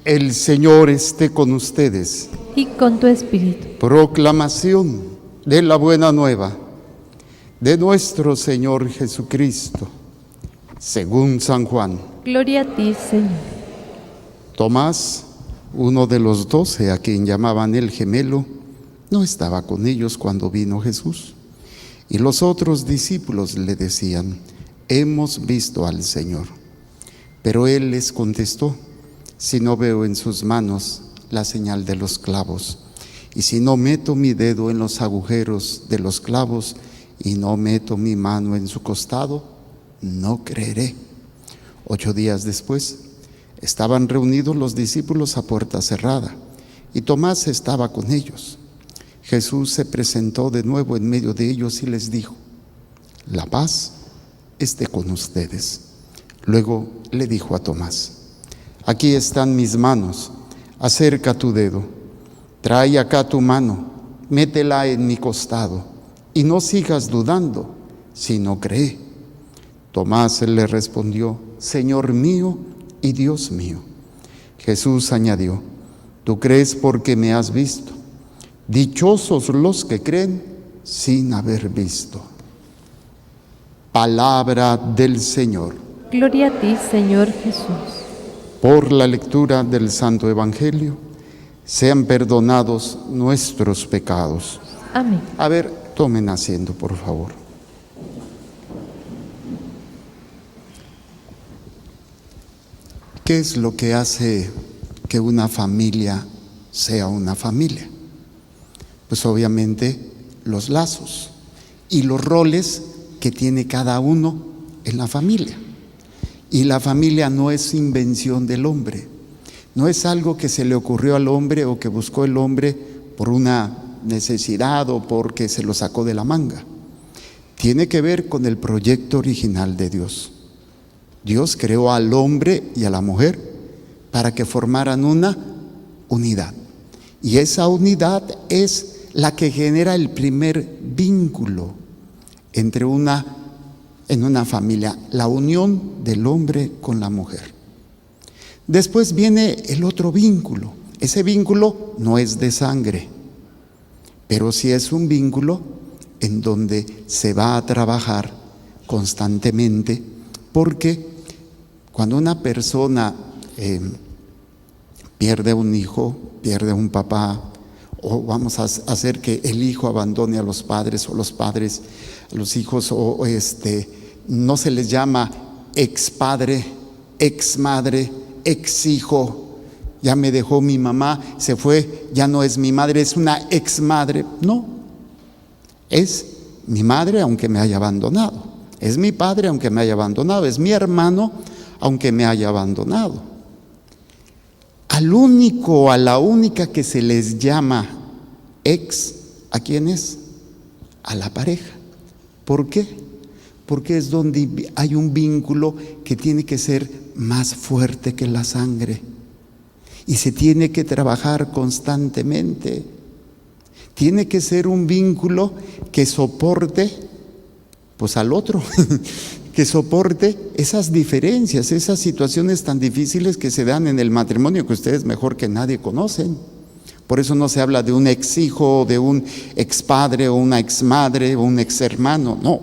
El Señor esté con ustedes. Y con tu espíritu. Proclamación de la buena nueva de nuestro Señor Jesucristo, según San Juan. Gloria a ti, Señor. Tomás, uno de los 12, a quien llamaban el gemelo, no estaba con ellos cuando vino Jesús. Y los otros discípulos le decían: hemos visto al Señor. Pero él les contestó: si no veo en sus manos la señal de los clavos, y si no meto mi dedo en los agujeros de los clavos, y no meto mi mano en su costado, no creeré. 8 días después, estaban reunidos los discípulos a puerta cerrada, y Tomás estaba con ellos. Jesús se presentó de nuevo en medio de ellos y les dijo: la paz esté con ustedes. Luego le dijo a Tomás: aquí están mis manos, acerca tu dedo, trae acá tu mano, métela en mi costado, y no sigas dudando, sino cree. Tomás le respondió: Señor mío y Dios mío. Jesús añadió: tú crees porque me has visto. Dichosos los que creen sin haber visto. Palabra del Señor. Gloria a ti, Señor Jesús. Por la lectura del Santo Evangelio, sean perdonados nuestros pecados. Amén. A ver, tomen asiento, por favor. ¿Qué es lo que hace que una familia sea una familia? Pues obviamente los lazos y los roles que tiene cada uno en la familia. Y la familia no es invención del hombre, no es algo que se le ocurrió al hombre o que buscó el hombre por una necesidad o porque se lo sacó de la manga. Tiene que ver con el proyecto original de Dios. Dios creó al hombre y a la mujer para que formaran una unidad. Y esa unidad es la que genera el primer vínculo en una familia, la unión del hombre con la mujer. Después viene el otro vínculo. Ese vínculo no es de sangre, pero sí es un vínculo en donde se va a trabajar constantemente, porque cuando una persona pierde un hijo, pierde un papá, o vamos a hacer que el hijo abandone a los padres o los padres a los hijos, o no se les llama ex padre, ex madre, ex hijo. Ya me dejó mi mamá, se fue, ya no es mi madre, es una ex madre. No, es mi madre aunque me haya abandonado, es mi padre aunque me haya abandonado, es mi hermano aunque me haya abandonado. Al único, a la única que se les llama ex, ¿a quién es? A la pareja. ¿Por qué? Porque es donde hay un vínculo que tiene que ser más fuerte que la sangre y se tiene que trabajar constantemente. Tiene que ser un vínculo que soporte pues al otro, que soporte esas diferencias, esas situaciones tan difíciles que se dan en el matrimonio, que ustedes mejor que nadie conocen. Por eso no se habla de un ex hijo, de un ex padre o una ex madre o un ex hermano, no.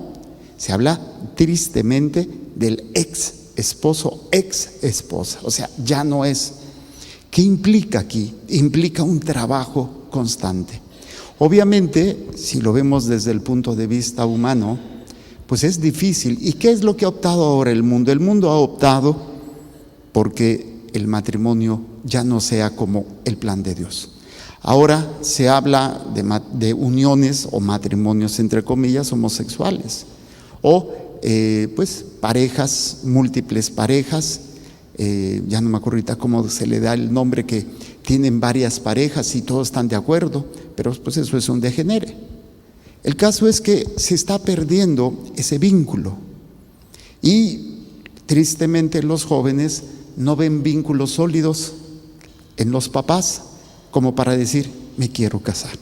Se habla tristemente del ex esposo, ex esposa, o sea, ya no es. ¿Qué implica aquí? Implica un trabajo constante. Obviamente, si lo vemos desde el punto de vista humano, pues es difícil. ¿Y qué es lo que ha optado ahora el mundo? El mundo ha optado porque el matrimonio ya no sea como el plan de Dios. Ahora se habla de uniones o matrimonios, entre comillas, homosexuales, o pues parejas, múltiples parejas, ya no me acuerdo ahorita cómo se le da el nombre, que tienen varias parejas y todos están de acuerdo, pero pues eso es un degenere. El caso es que se está perdiendo ese vínculo y tristemente los jóvenes no ven vínculos sólidos en los papás como para decir: me quiero casar,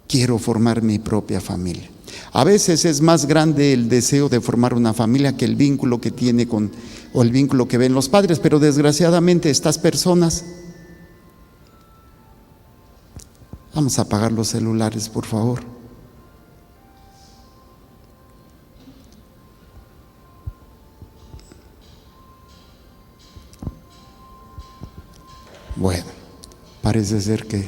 quiero formar mi propia familia. A veces es más grande el deseo de formar una familia que el vínculo que tiene o el vínculo que ven los padres, pero desgraciadamente estas personas... Vamos a apagar los celulares, por favor. Bueno, parece ser que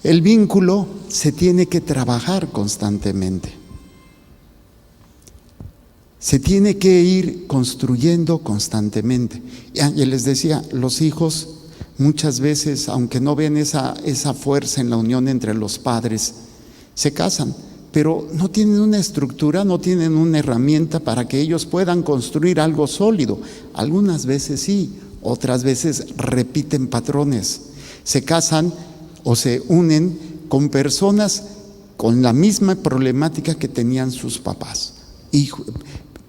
el vínculo se tiene que trabajar constantemente. Se tiene que ir construyendo constantemente. Y les decía, los hijos muchas veces, aunque no ven esa fuerza en la unión entre los padres, se casan, pero no tienen una estructura, no tienen una herramienta para que ellos puedan construir algo sólido. Algunas veces sí, otras veces repiten patrones. Se casan o se unen con personas con la misma problemática que tenían sus papás.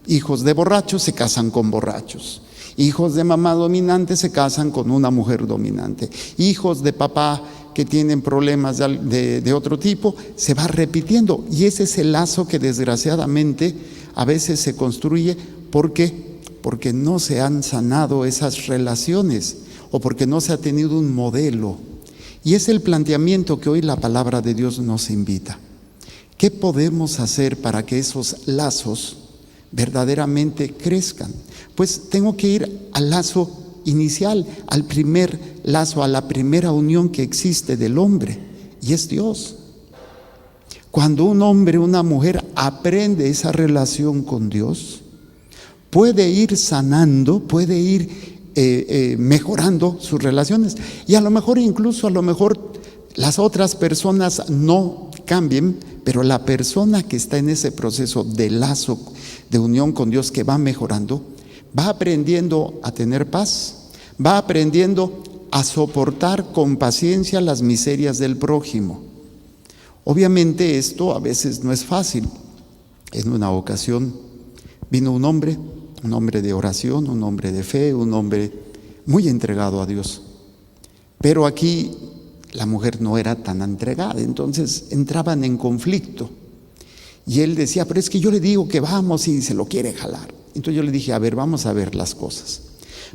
Hijos de borrachos se casan con borrachos. Hijos de mamá dominante se casan con una mujer dominante. Hijos de papá que tienen problemas de otro tipo, se va repitiendo. Y ese es el lazo que desgraciadamente a veces se construye porque no se han sanado esas relaciones o porque no se ha tenido un modelo. Y es el planteamiento que hoy la palabra de Dios nos invita. ¿Qué podemos hacer para que esos lazos verdaderamente crezcan? Pues tengo que ir al lazo inicial, al primer lazo, a la primera unión que existe del hombre, y es Dios. Cuando un hombre, una mujer aprende esa relación con Dios, puede ir sanando, puede ir mejorando sus relaciones, y a lo mejor las otras personas no cambien, pero la persona que está en ese proceso de lazo, de unión con Dios, que va mejorando, va aprendiendo a tener paz, va aprendiendo a soportar con paciencia las miserias del prójimo. Obviamente esto a veces no es fácil. En una ocasión vino un hombre de oración, un hombre de fe, un hombre muy entregado a Dios. Pero aquí la mujer no era tan entregada, entonces entraban en conflicto. Y él decía, pero es que yo le digo que vamos y se lo quiere jalar. Entonces yo le dije, a ver, vamos a ver las cosas.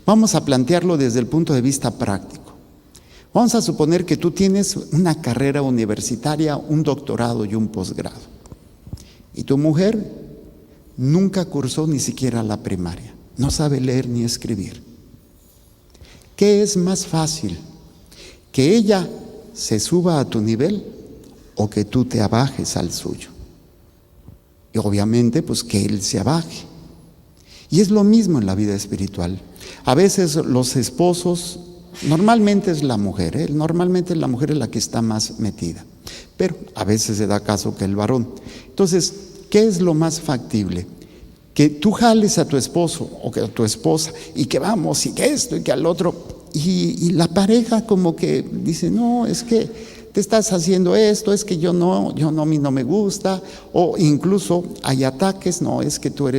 Vamos a plantearlo desde el punto de vista práctico. Vamos a suponer que tú tienes una carrera universitaria, un doctorado y un posgrado. Y tu mujer nunca cursó ni siquiera la primaria. No sabe leer ni escribir. ¿Qué es más fácil? ¿Que ella se suba a tu nivel o que tú te abajes al suyo? Y obviamente, pues que él se abaje. Y es lo mismo en la vida espiritual. A veces los esposos, normalmente es la mujer, normalmente la mujer es la que está más metida, pero a veces se da caso que el varón. Entonces, ¿qué es lo más factible? Que tú jales a tu esposo o que a tu esposa y que vamos y que esto y que al otro, y la pareja como que dice, no, es que te estás haciendo esto, es que a mí no me gusta, o incluso hay ataques, no, es que tú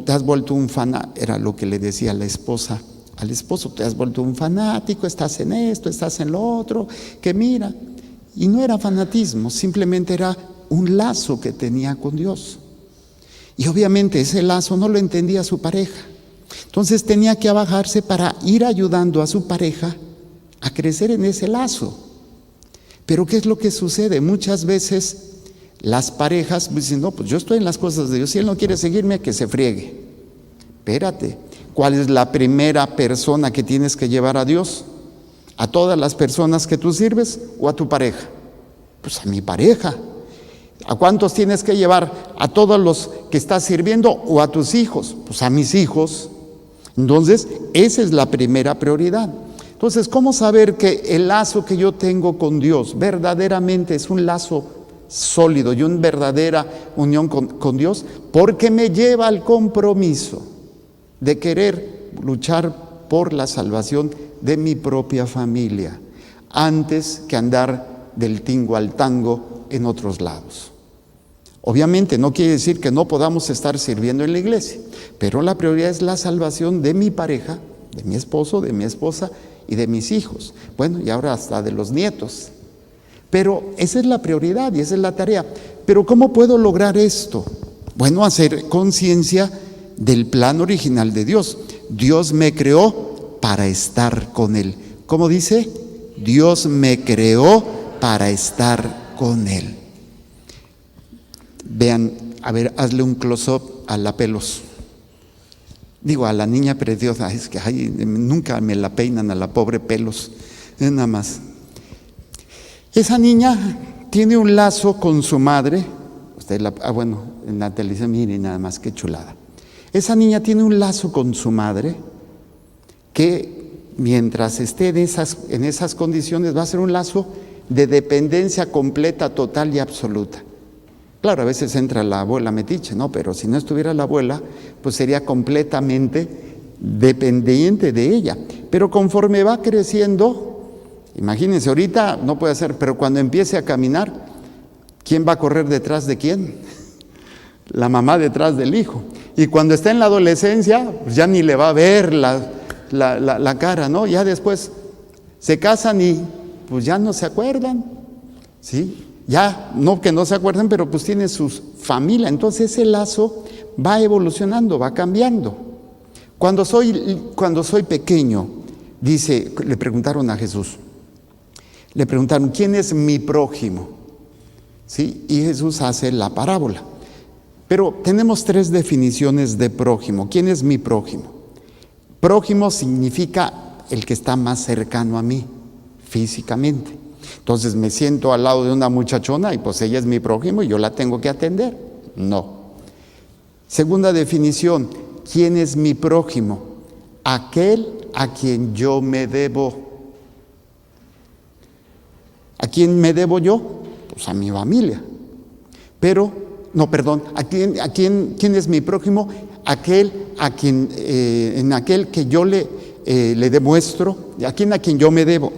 te has vuelto un fanático, era lo que le decía la esposa al esposo, te has vuelto un fanático, estás en esto, estás en lo otro, que mira, y no era fanatismo, simplemente era un lazo que tenía con Dios, y obviamente ese lazo no lo entendía su pareja, entonces tenía que abajarse para ir ayudando a su pareja a crecer en ese lazo. Pero ¿qué es lo que sucede? Muchas veces las parejas dicen, no, pues yo estoy en las cosas de Dios, si él no quiere seguirme, que se friegue. Espérate, ¿cuál es la primera persona que tienes que llevar a Dios? ¿A todas las personas que tú sirves o a tu pareja? Pues a mi pareja. ¿A cuántos tienes que llevar? ¿A todos los que estás sirviendo o a tus hijos? Pues a mis hijos. Entonces, esa es la primera prioridad. Entonces, ¿cómo saber que el lazo que yo tengo con Dios verdaderamente es un lazo sólido y una verdadera unión con Dios? Porque me lleva al compromiso de querer luchar por la salvación de mi propia familia, antes que andar del tingo al tango en otros lados. Obviamente no quiere decir que no podamos estar sirviendo en la iglesia, pero la prioridad es la salvación de mi pareja, de mi esposo, de mi esposa y de mis hijos, bueno, y ahora hasta de los nietos. Pero esa es la prioridad y esa es la tarea. Pero ¿cómo puedo lograr esto? Bueno, hacer conciencia del plan original de Dios. Dios me creó para estar con Él. ¿Cómo dice? Dios me creó para estar con Él. Vean, a ver, hazle un close-up a la Pelos. Digo, a la niña preciosa, es que nunca me la peinan a la pobre Pelos, es nada más. Esa niña tiene un lazo con su madre. Bueno, en la televisión, miren nada más, qué chulada. Esa niña tiene un lazo con su madre que mientras esté en esas condiciones va a ser un lazo de dependencia completa, total y absoluta. Claro, a veces entra la abuela metiche, ¿no? Pero si no estuviera la abuela, pues sería completamente dependiente de ella. Pero conforme va creciendo, imagínense, ahorita no puede hacer, pero cuando empiece a caminar, ¿quién va a correr detrás de quién? La mamá detrás del hijo. Y cuando está en la adolescencia, pues ya ni le va a ver la cara, ¿no? Ya después se casan y pues ya no se acuerdan, ¿sí? Ya, no que no se acuerden, pero pues tienen su familia. Entonces ese lazo va evolucionando, va cambiando. Cuando soy pequeño, le preguntaron a Jesús, le preguntaron, ¿quién es mi prójimo? ¿Sí? Y Jesús hace la parábola. Pero tenemos 3 definiciones de prójimo. ¿Quién es mi prójimo? Prójimo significa el que está más cercano a mí, físicamente. Entonces me siento al lado de una muchachona y pues ella es mi prójimo y yo la tengo que atender. No. Segunda definición, ¿quién es mi prójimo? Aquel a quien yo me debo. ¿A quién me debo yo? Pues a mi familia. Pero, no, perdón, ¿quién es mi prójimo? Aquel a quien, en aquel que yo le demuestro, a quien yo me debo.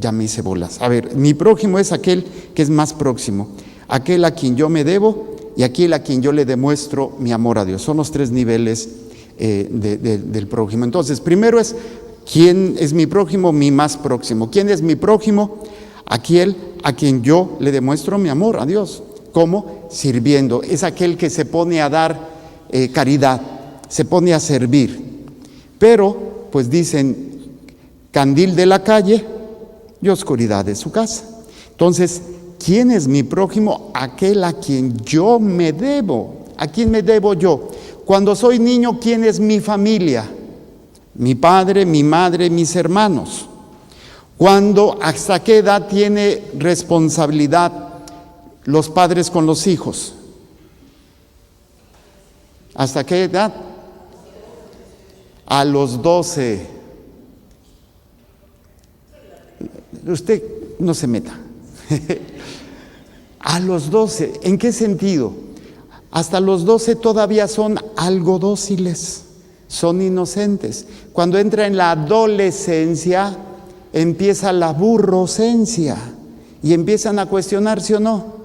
Ya me hice bolas. A ver, mi prójimo es aquel que es más próximo, aquel a quien yo me debo y aquel a quien yo le demuestro mi amor a Dios. Son los 3 niveles del prójimo. Entonces, primero es, ¿quién es mi prójimo? Mi más próximo. ¿Quién es mi prójimo? Aquel a quien yo le demuestro mi amor a Dios. ¿Cómo? Sirviendo. Es aquel que se pone a dar caridad, se pone a servir. Pero, pues dicen, candil de la calle y oscuridad de su casa. Entonces, ¿quién es mi prójimo? Aquel a quien yo me debo. ¿A quién me debo yo? Cuando soy niño, ¿quién es mi familia? Mi padre, mi madre, mis hermanos. ¿Hasta qué edad tiene responsabilidad los padres con los hijos? ¿Hasta qué edad? A los 12. Usted no se meta. A los 12, ¿en qué sentido? Hasta los 12 todavía son algo dóciles, son inocentes. Cuando entra en la adolescencia, empieza la burrocencia y empiezan a cuestionarse o no.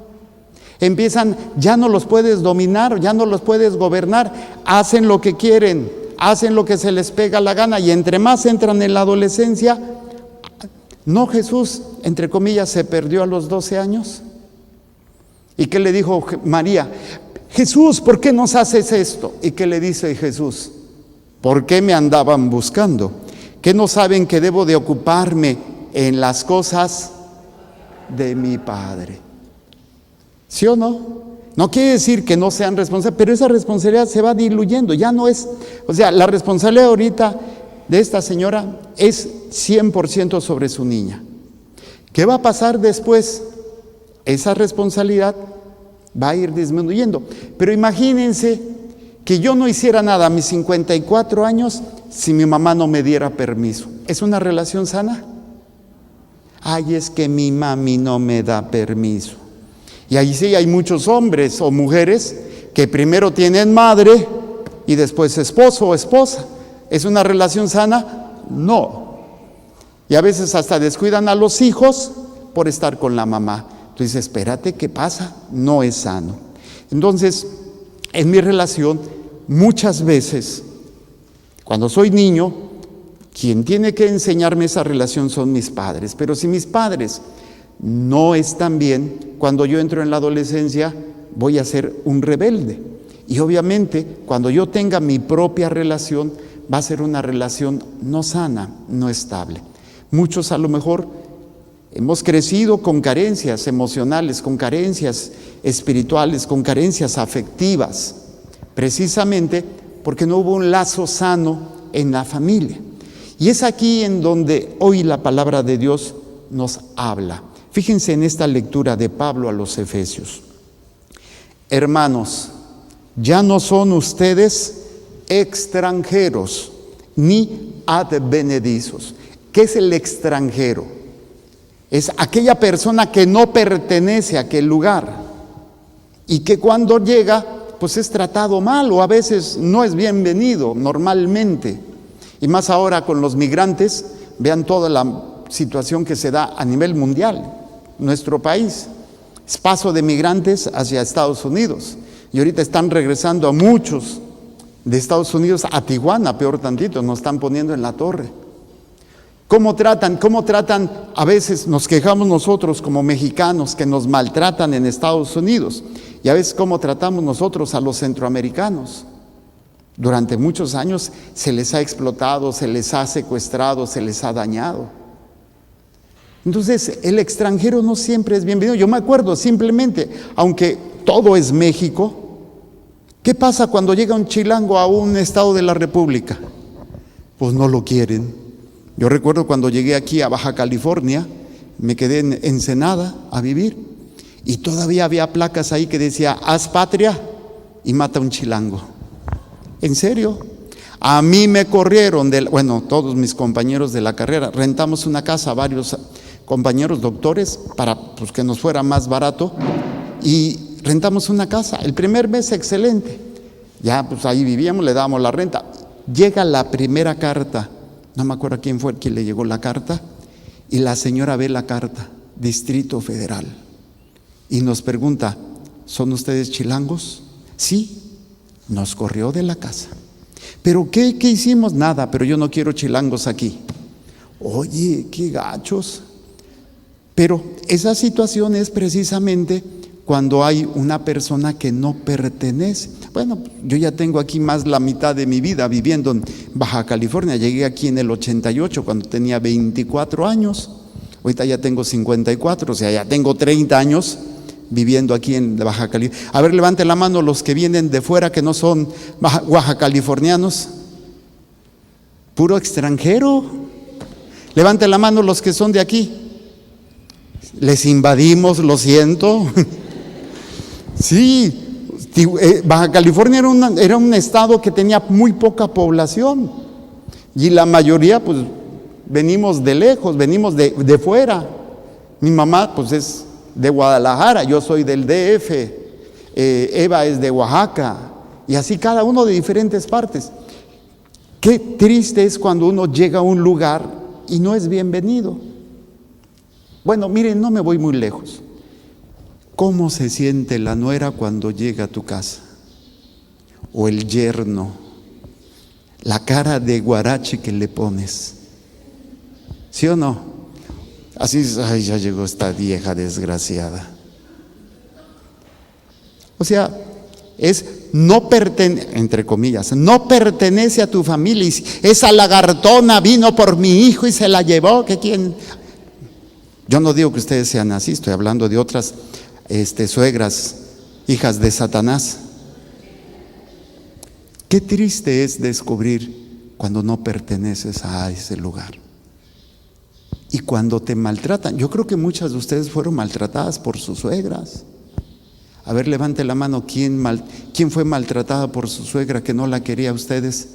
Ya no los puedes dominar, ya no los puedes gobernar, hacen lo que quieren, hacen lo que se les pega la gana y entre más entran en la adolescencia. ¿No Jesús, entre comillas, se perdió a los 12 años? ¿Y qué le dijo María? Jesús, ¿por qué nos haces esto? ¿Y qué le dice Jesús? ¿Por qué me andaban buscando? ¿Qué no saben que debo de ocuparme en las cosas de mi Padre? ¿Sí o no? No quiere decir que no sean responsables, pero esa responsabilidad se va diluyendo, ya no es, la responsabilidad ahorita de esta señora es 100% sobre su niña. ¿Qué va a pasar después? Esa responsabilidad va a ir disminuyendo. Pero imagínense que yo no hiciera nada a mis 54 años si mi mamá no me diera permiso. ¿Es una relación sana? Ay, es que mi mami no me da permiso. Y ahí sí hay muchos hombres o mujeres que primero tienen madre y después esposo o esposa. ¿Es una relación sana? No. Y a veces hasta descuidan a los hijos por estar con la mamá. Entonces, espérate, ¿qué pasa? No es sano. Entonces, en mi relación, muchas veces, cuando soy niño, quien tiene que enseñarme esa relación son mis padres. Pero si mis padres no están bien, cuando yo entro en la adolescencia, voy a ser un rebelde. Y obviamente cuando yo tenga mi propia relación, va a ser una relación no sana, no estable. Muchos a lo mejor hemos crecido con carencias emocionales, con carencias espirituales, con carencias afectivas, precisamente porque no hubo un lazo sano en la familia. Y es aquí en donde hoy la palabra de Dios nos habla. Fíjense en esta lectura de Pablo a los Efesios. Hermanos, ya no son ustedes extranjeros ni advenedizos. ¿Qué es el extranjero? Es aquella persona que no pertenece a aquel lugar y que cuando llega pues es tratado mal o a veces no es bienvenido normalmente. Y más ahora con los migrantes, vean toda la situación que se da a nivel mundial. Nuestro país es paso de migrantes hacia Estados Unidos y ahorita están regresando a muchos de Estados Unidos a Tijuana, peor tantito, nos están poniendo en la torre. ¿Cómo tratan? A veces nos quejamos nosotros como mexicanos que nos maltratan en Estados Unidos y a veces cómo tratamos nosotros a los centroamericanos. Durante muchos años se les ha explotado, se les ha secuestrado, se les ha dañado. Entonces el extranjero no siempre es bienvenido. Yo me acuerdo simplemente, aunque todo es México, ¿qué pasa cuando llega un chilango a un estado de la República? Pues no lo quieren. Yo recuerdo cuando llegué aquí a Baja California, me quedé en Ensenada a vivir y todavía había placas ahí que decía, haz patria y mata a un chilango. ¿En serio? A mí me corrieron, todos mis compañeros de la carrera, rentamos una casa, varios compañeros doctores, para pues, que nos fuera más barato, y rentamos una casa. El primer mes excelente, ya pues ahí vivíamos, le dábamos la renta. Llega la primera carta, no me acuerdo quién fue el que le llegó la carta, y la señora ve la carta, Distrito Federal, y nos pregunta, ¿son ustedes chilangos? Sí. Nos corrió de la casa. ¿Pero qué hicimos? Nada, pero yo no quiero chilangos aquí. Oye, qué gachos. Pero esa situación es precisamente cuando hay una persona que no pertenece. Bueno, yo ya tengo aquí más la mitad de mi vida viviendo en Baja California. Llegué aquí en el 88 cuando tenía 24 años. Ahorita ya tengo 54, o sea, ya tengo 30 años viviendo aquí en Baja California. A ver, levante la mano los que vienen de fuera que no son baja californianos. Puro extranjero. Levante la mano los que son de aquí. Les invadimos, lo siento. Sí, Baja California era un estado que tenía muy poca población y la mayoría pues venimos de lejos, venimos de fuera. Mi mamá pues es de Guadalajara, yo soy del DF, Eva es de Oaxaca, y así cada uno de diferentes partes. Qué triste es cuando uno llega a un lugar y no es bienvenido. Bueno, miren, no me voy muy lejos. ¿Cómo se siente la nuera cuando llega a tu casa? O el yerno, la cara de guarache que le pones. ¿Sí o no? Así es, ay, ya llegó esta vieja desgraciada. O sea, es no pertenece, entre comillas, no pertenece a tu familia. Esa lagartona vino por mi hijo y se la llevó. ¿Qué quién? Yo no digo que ustedes sean así, estoy hablando de otras suegras, hijas de Satanás. Qué triste es descubrir cuando no perteneces a ese lugar. Y cuando te maltratan, yo creo que muchas de ustedes fueron maltratadas por sus suegras. A ver, levante la mano, ¿quién fue maltratada por su suegra que no la quería a ustedes?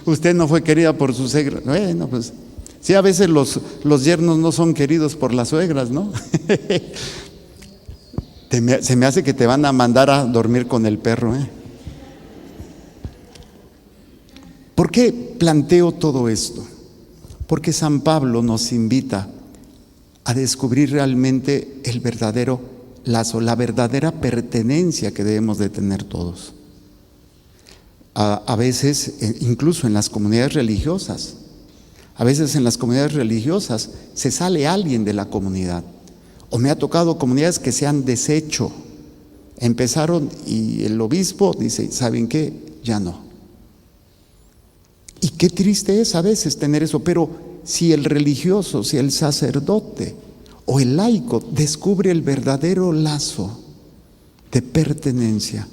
Usted no fue querida por su suegra. Bueno, pues sí, a veces los yernos no son queridos por las suegras, ¿no? Se me hace que te van a mandar a dormir con el perro, ¿eh? ¿Por qué planteo todo esto? Porque San Pablo nos invita a descubrir realmente el verdadero lazo, la verdadera pertenencia que debemos de tener todos. A veces, incluso en las comunidades religiosas, se sale alguien de la comunidad O me ha tocado comunidades que se han deshecho. Empezaron y el obispo dice, ¿saben qué? Ya no. Y qué triste es a veces tener eso, pero si el religioso, si el sacerdote o el laico descubre el verdadero lazo de pertenencia,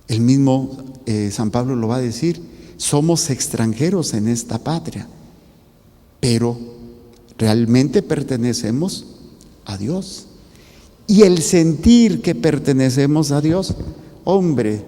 el mismo San Pablo lo va a decir, somos extranjeros en esta patria, pero realmente pertenecemos a Dios. Y el sentir que pertenecemos a Dios, hombre,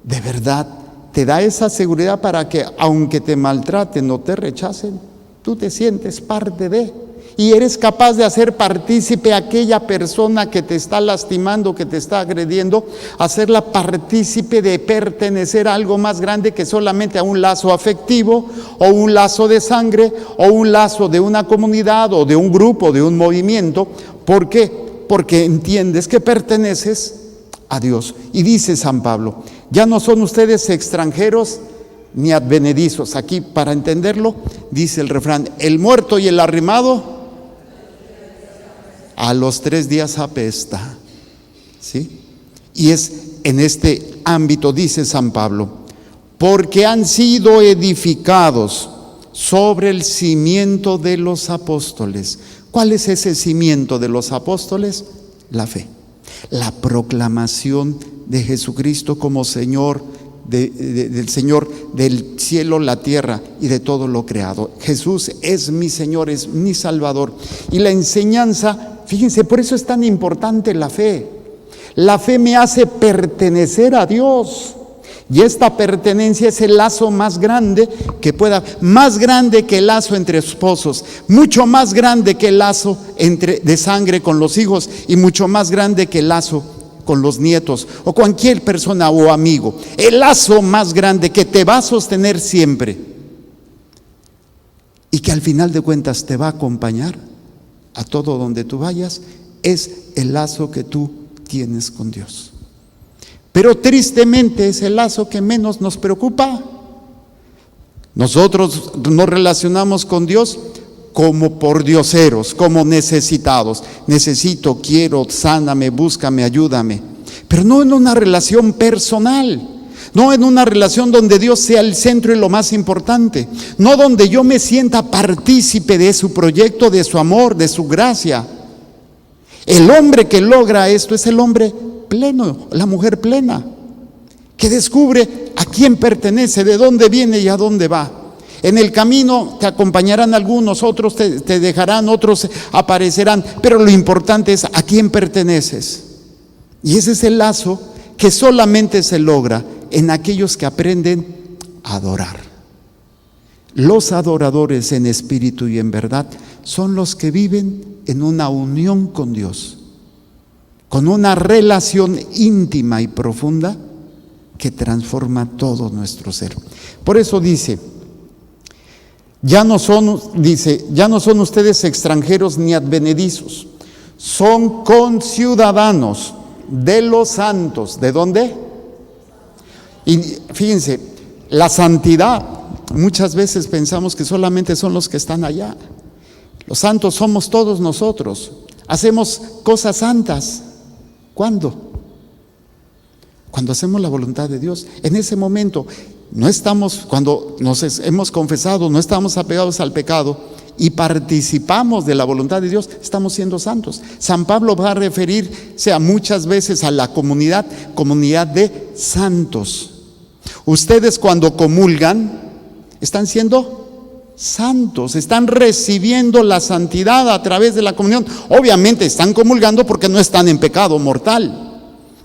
de verdad, te da esa seguridad para que aunque te maltraten o te rechacen, tú te sientes parte de, y eres capaz de hacer partícipe a aquella persona que te está lastimando, que te está agrediendo, hacerla partícipe de pertenecer a algo más grande que solamente a un lazo afectivo o un lazo de sangre o un lazo de una comunidad o de un grupo, de un movimiento. ¿Por qué? Porque entiendes que perteneces a Dios. Y dice San Pablo, ya no son ustedes extranjeros ni advenedizos. Aquí, para entenderlo, dice el refrán, el muerto y el arrimado a los 3 días apesta. ¿Sí? Y es en este ámbito, dice San Pablo, porque han sido edificados sobre el cimiento de los apóstoles. ¿Cuál es ese cimiento de los apóstoles? La fe, la proclamación de Jesucristo como Señor, del Señor del cielo, la tierra y de todo lo creado. Jesús es mi Señor, es mi Salvador. Y la enseñanza, fíjense, por eso es tan importante la fe. La fe me hace pertenecer a Dios. Y esta pertenencia es el lazo más grande que pueda, más grande que el lazo entre esposos, mucho más grande que el lazo de sangre con los hijos y mucho más grande que el lazo con los nietos o cualquier persona o amigo. El lazo más grande que te va a sostener siempre y que al final de cuentas te va a acompañar a todo donde tú vayas es el lazo que tú tienes con Dios. Pero tristemente es el lazo que menos nos preocupa. Nosotros nos relacionamos con Dios como pordioseros, como necesitados. Necesito, quiero, sáname, búscame, ayúdame. Pero no en una relación personal, no en una relación donde Dios sea el centro y lo más importante, no donde yo me sienta partícipe de su proyecto, de su amor, de su gracia. El hombre que logra esto es el hombre pleno, la mujer plena, que descubre a quién pertenece, de dónde viene y a dónde va. En el camino te acompañarán algunos, otros te dejarán, otros aparecerán, pero lo importante es a quién perteneces. Y ese es el lazo que solamente se logra en aquellos que aprenden a adorar. Los adoradores en espíritu y en verdad son los que viven en una unión con Dios, con una relación íntima y profunda que transforma todo nuestro ser. Por eso dice, ya no son ustedes extranjeros ni advenedizos, son conciudadanos de los santos. ¿De dónde? Y fíjense, la santidad, muchas veces pensamos que solamente son los que están allá. Los santos somos todos nosotros. Hacemos cosas santas. ¿Cuándo? Cuando hacemos la voluntad de Dios. En ese momento no estamos, cuando nos hemos confesado, no estamos apegados al pecado y participamos de la voluntad de Dios, estamos siendo santos. San Pablo va a referirse a muchas veces a la comunidad de santos. Ustedes cuando comulgan están siendo santos, están recibiendo la santidad a través de la comunión. Obviamente están comulgando porque no están en pecado mortal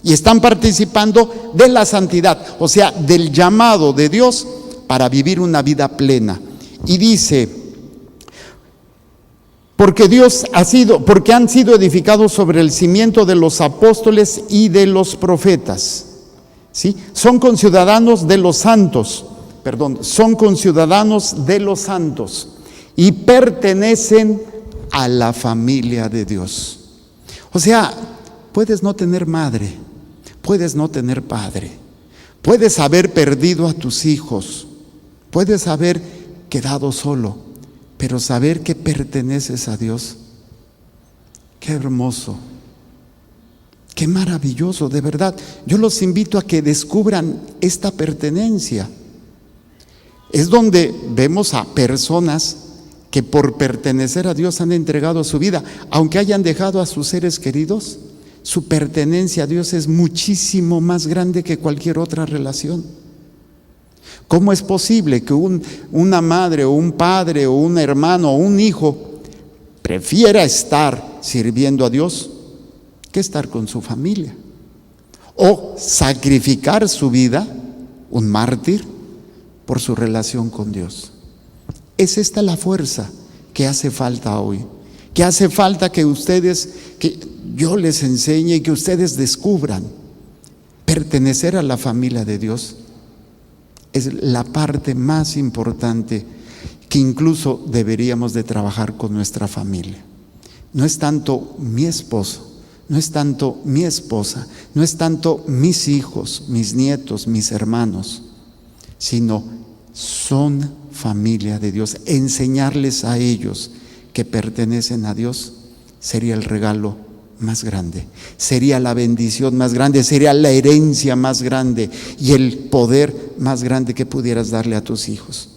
y están participando de la santidad, o sea, del llamado de Dios para vivir una vida plena. Y dice, porque han sido edificados sobre el cimiento de los apóstoles y de los profetas. ¿Sí? Son conciudadanos de los santos. Son conciudadanos de los santos y pertenecen a la familia de Dios. O sea, puedes no tener madre, puedes no tener padre, puedes haber perdido a tus hijos, puedes haber quedado solo, pero saber que perteneces a Dios, Qué hermoso, qué maravilloso, de verdad. Yo los invito a que descubran esta pertenencia. Es donde vemos a personas que por pertenecer a Dios han entregado su vida, aunque hayan dejado a sus seres queridos. Su pertenencia a Dios es muchísimo más grande que cualquier otra relación. ¿Cómo es posible que una madre o un padre o un hermano o un hijo prefiera estar sirviendo a Dios que estar con su familia? O sacrificar su vida, un mártir, por su relación con Dios. Es esta la fuerza que hace falta hoy, que hace falta que yo les enseñe y que ustedes descubran. Pertenecer a la familia de Dios es la parte más importante que incluso deberíamos de trabajar con nuestra familia. No es tanto mi esposo, no es tanto mi esposa, no es tanto mis hijos, mis nietos, mis hermanos, sino son familia de Dios. Enseñarles a ellos que pertenecen a Dios sería el regalo más grande, sería la bendición más grande, sería la herencia más grande y el poder más grande que pudieras darle a tus hijos.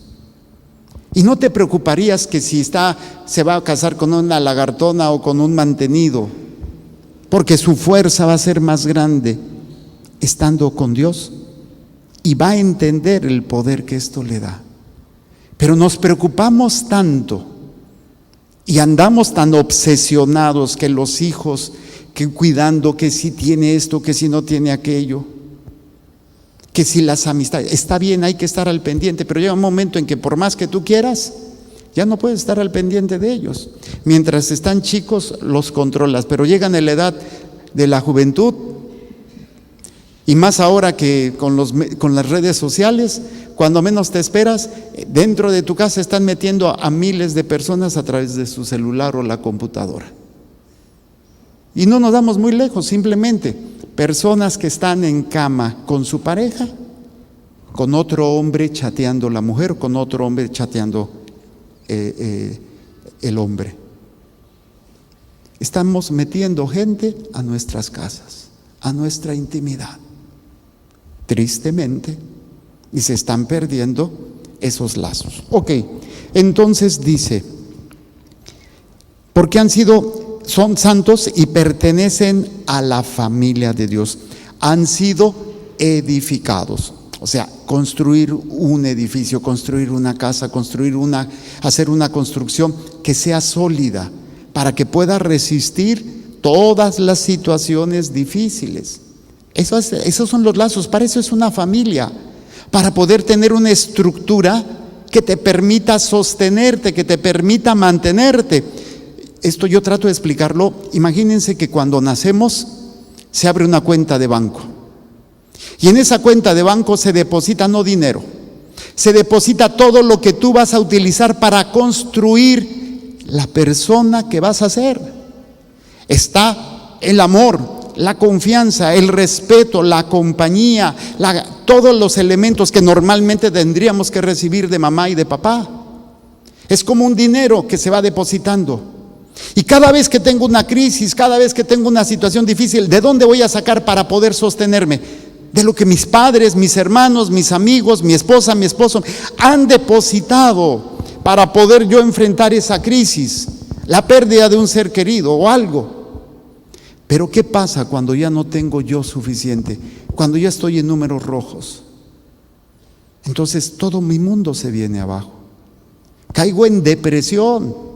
Y no te preocuparías que si se va a casar con una lagartona o con un mantenido, porque su fuerza va a ser más grande estando con Dios y va a entender el poder que esto le da. Pero nos preocupamos tanto y andamos tan obsesionados que los hijos, que cuidando que si tiene esto, que si no tiene aquello, que si las amistades, está bien, hay que estar al pendiente, pero llega un momento en que por más que tú quieras, ya no puedes estar al pendiente de ellos. Mientras están chicos los controlas, pero llegan a la edad de la juventud, y más ahora que con las redes sociales, cuando menos te esperas, dentro de tu casa están metiendo a miles de personas a través de su celular o la computadora. Y no nos damos muy lejos, simplemente personas que están en cama con su pareja, con otro hombre chateando la mujer, con otro hombre chateando el hombre. Estamos metiendo gente a nuestras casas, a nuestra intimidad, tristemente, y se están perdiendo esos lazos. Ok, entonces dice, porque son santos y pertenecen a la familia de Dios, han sido edificados. O sea, construir un edificio, construir una casa, hacer una construcción que sea sólida para que pueda resistir todas las situaciones difíciles. Esos son los lazos, para eso es una familia, para poder tener una estructura que te permita sostenerte, que te permita mantenerte. Esto yo trato de explicarlo. Imagínense que cuando nacemos se abre una cuenta de banco. Y en esa cuenta de banco se deposita no dinero, se deposita todo lo que tú vas a utilizar para construir la persona que vas a ser. Está el amor, la confianza, el respeto, la compañía, todos los elementos que normalmente tendríamos que recibir de mamá y de papá. Es como un dinero que se va depositando. Y cada vez que tengo una crisis, cada vez que tengo una situación difícil, ¿de dónde voy a sacar para poder sostenerme? De lo que mis padres, mis hermanos, mis amigos, mi esposa, mi esposo han depositado para poder yo enfrentar esa crisis, la pérdida de un ser querido o algo. Pero ¿qué pasa cuando ya no tengo yo suficiente? Cuando ya estoy en números rojos. Entonces todo mi mundo se viene abajo. Caigo en depresión.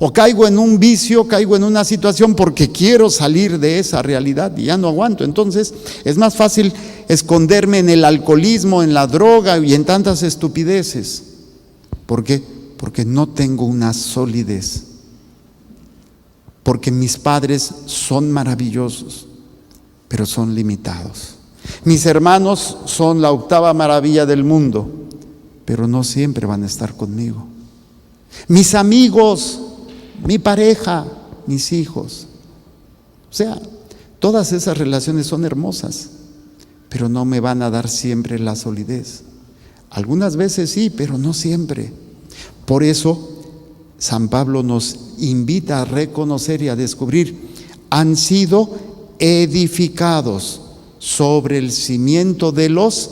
O caigo en un vicio, caigo en una situación porque quiero salir de esa realidad y ya no aguanto. Entonces es más fácil esconderme en el alcoholismo, en la droga y en tantas estupideces. ¿Por qué? Porque no tengo una solidez. Porque mis padres son maravillosos, pero son limitados. Mis hermanos son la octava maravilla del mundo, pero no siempre van a estar conmigo. Mis amigos, mi pareja, mis hijos. O sea, todas esas relaciones son hermosas, pero no me van a dar siempre la solidez. Algunas veces sí, pero no siempre. Por eso San Pablo nos invita a reconocer y a descubrir, han sido edificados sobre el cimiento de los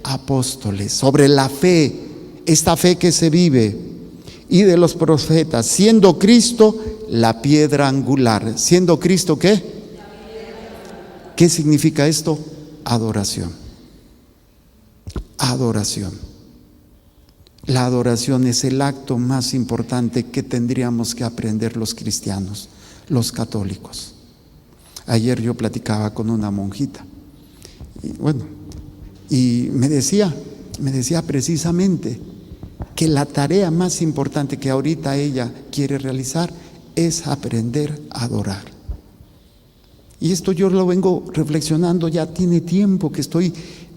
apóstoles, sobre la fe, esta fe que se vive, y de los profetas, siendo Cristo la piedra angular. ¿Siendo Cristo qué? ¿Qué significa esto? Adoración. Adoración. La adoración es el acto más importante que tendríamos que aprender los cristianos, los católicos. Ayer yo platicaba con una monjita y me decía precisamente que la tarea más importante que ahorita ella quiere realizar es aprender a adorar. Y esto yo lo vengo reflexionando, ya tiene tiempo que estoy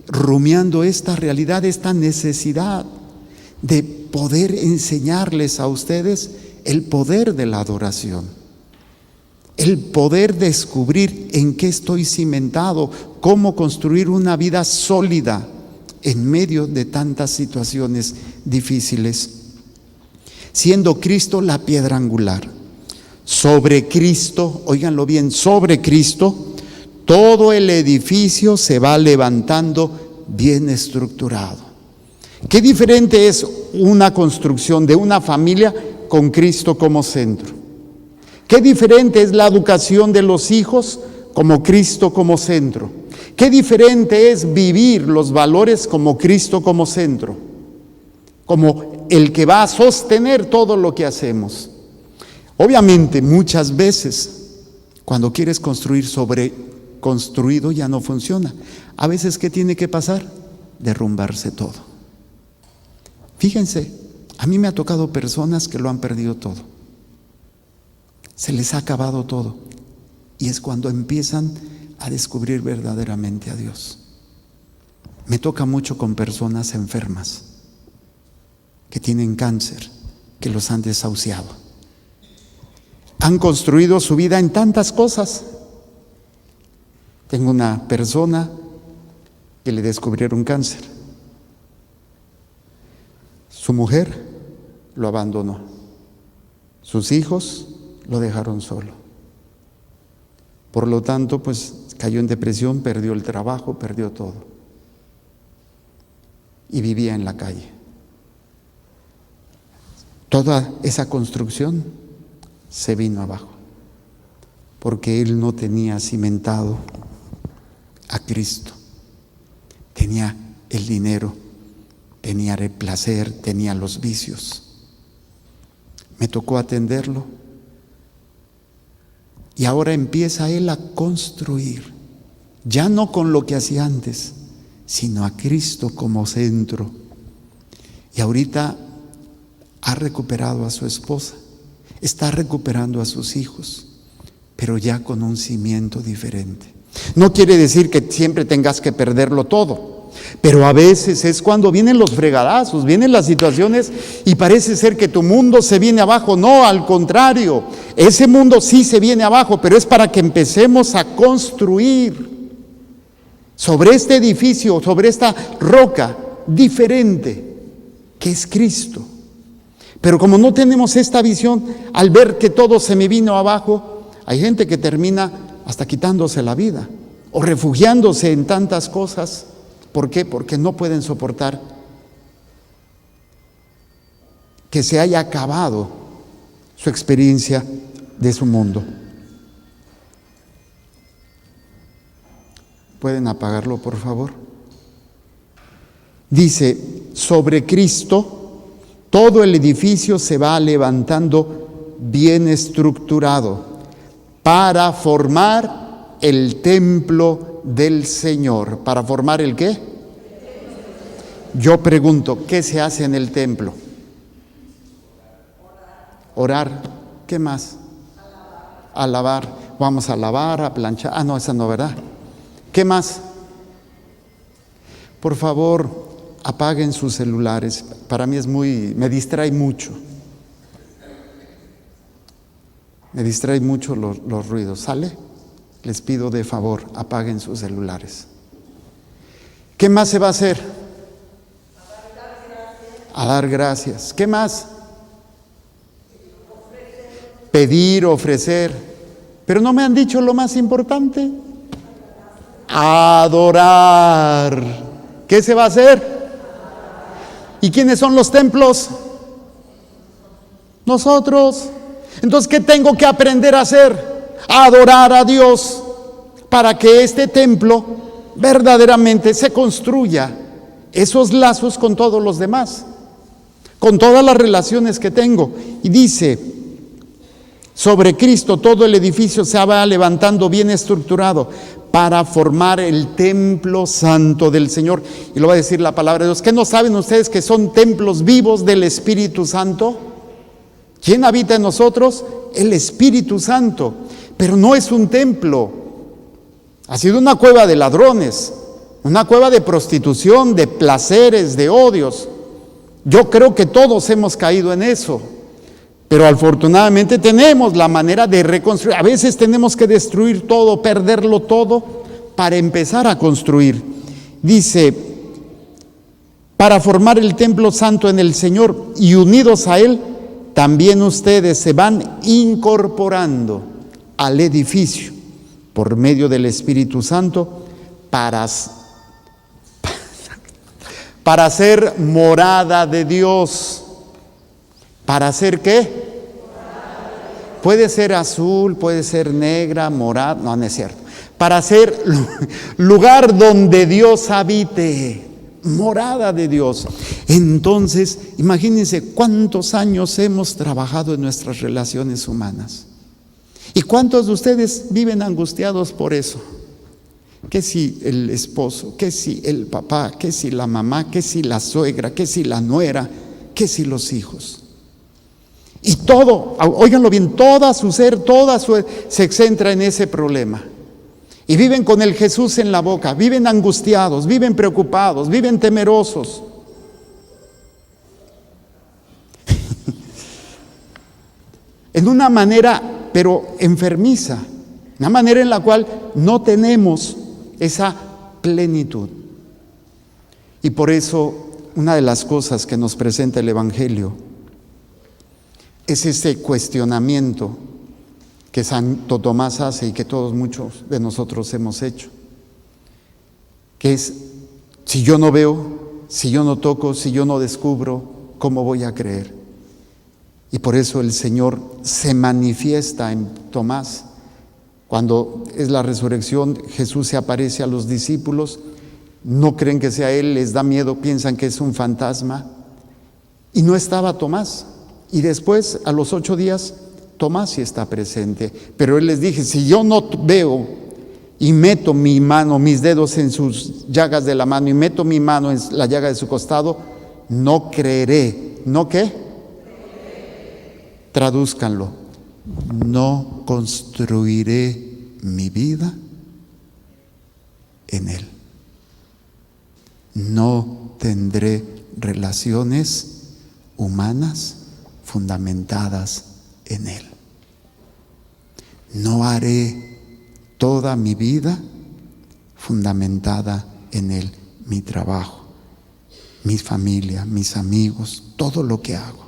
rumiando esta realidad, esta necesidad de poder enseñarles a ustedes el poder de la adoración, el poder descubrir en qué estoy cimentado, cómo construir una vida sólida en medio de tantas situaciones difíciles. Siendo Cristo la piedra angular, sobre Cristo, óiganlo bien, sobre Cristo, todo el edificio se va levantando bien estructurado. Qué diferente es una construcción de una familia con Cristo como centro. Qué diferente es la educación de los hijos como Cristo como centro. Qué diferente es vivir los valores como Cristo como centro, como el que va a sostener todo lo que hacemos. Obviamente, muchas veces, cuando quieres construir sobre construido, ya no funciona. A veces, ¿qué tiene que pasar? Derrumbarse todo. Fíjense, a mí me ha tocado personas que lo han perdido todo. Se les ha acabado todo. Y es cuando empiezan a descubrir verdaderamente a Dios. Me toca mucho con personas enfermas, que tienen cáncer, que los han desahuciado. Han construido su vida en tantas cosas. Tengo una persona que le descubrieron cáncer. Su mujer lo abandonó. Sus hijos lo dejaron solo. Por lo tanto, pues cayó en depresión, perdió el trabajo, perdió todo. Y vivía en la calle. Toda esa construcción se vino abajo, porque él no tenía cimentado a Cristo. Tenía el dinero, tenía el placer, tenía los vicios. Me tocó atenderlo. Y ahora empieza él a construir, ya no con lo que hacía antes, sino a Cristo como centro. Y ahorita ha recuperado a su esposa, está recuperando a sus hijos, pero ya con un cimiento diferente. No quiere decir que siempre tengas que perderlo todo, pero a veces es cuando vienen los fregadazos, vienen las situaciones y parece ser que tu mundo se viene abajo. No, al contrario, ese mundo sí se viene abajo, pero es para que empecemos a construir sobre este edificio, sobre esta roca diferente que es Cristo. Pero como no tenemos esta visión, al ver que todo se me vino abajo, hay gente que termina hasta quitándose la vida o refugiándose en tantas cosas. ¿Por qué? Porque no pueden soportar que se haya acabado su experiencia de su mundo. ¿Pueden apagarlo, por favor? Dice, sobre Cristo, todo el edificio se va levantando bien estructurado para formar el templo del Señor. ¿Para formar el qué? Yo pregunto, ¿qué se hace en el templo? Orar. ¿Qué más? Alabar. Vamos a lavar, a planchar. Ah, no, esa no, ¿verdad? ¿Qué más? Por favor, apaguen sus celulares. Para mí me distrae mucho. Me distrae mucho los ruidos. ¿Sale? Les pido de favor, apaguen sus celulares. ¿Qué más se va a hacer? A dar gracias. ¿Qué más? pedir, ofrecer, pero no me han dicho lo más importante: adorar. ¿Qué se va a hacer? ¿Y quiénes son los templos? Nosotros. Entonces, ¿qué tengo que aprender a hacer? A adorar a Dios, para que este templo verdaderamente se construya esos lazos con todos los demás, con todas las relaciones que tengo. Y dice: sobre Cristo todo el edificio se va levantando bien estructurado para formar el templo santo del Señor. Y lo va a decir la palabra de Dios. ¿Qué no saben ustedes que son templos vivos del Espíritu Santo? ¿Quién habita en nosotros? El Espíritu Santo. Pero no es un templo. Ha sido una cueva de ladrones, una cueva de prostitución, de placeres, de odios. Yo creo que todos hemos caído en eso. Pero afortunadamente tenemos la manera de reconstruir. A veces tenemos que destruir todo, perderlo todo, para empezar a construir. Dice: para formar el templo santo en el Señor, y unidos a Él, también ustedes se van incorporando al edificio por medio del Espíritu Santo para ser morada de Dios. ¿Para hacer qué? Puede ser azul, puede ser negra, morada, no es cierto. Para ser lugar donde Dios habite, morada de Dios. Entonces, imagínense cuántos años hemos trabajado en nuestras relaciones humanas. ¿Y cuántos de ustedes viven angustiados por eso? ¿Qué si el esposo? ¿Qué si el papá? ¿Qué si la mamá? ¿Qué si la suegra? ¿Qué si la nuera? ¿Qué si los hijos? Y todo, óiganlo bien, toda su ser, se centra en ese problema. Y viven con el Jesús en la boca, viven angustiados, viven preocupados, viven temerosos. En una manera, pero enfermiza, una manera en la cual no tenemos esa plenitud. Y por eso, una de las cosas que nos presenta el Evangelio es ese cuestionamiento que Santo Tomás hace y que muchos de nosotros hemos hecho, que es: si yo no veo, si yo no toco, si yo no descubro, ¿cómo voy a creer? Y por eso el Señor se manifiesta en Tomás. Cuando es la resurrección, Jesús se aparece a los discípulos, no creen que sea Él, les da miedo, piensan que es un fantasma, y no estaba Tomás. Y después, a los 8 días, Tomás sí está presente. Pero Él les dije: si yo no veo y meto mi mano, mis dedos en sus llagas de la mano y meto mi mano en la llaga de su costado, no creeré. ¿No qué? Tradúzcanlo: no construiré mi vida en Él. No tendré relaciones humanas fundamentadas en Él. No haré toda mi vida fundamentada en Él. Mi trabajo, mi familia, mis amigos, todo lo que hago.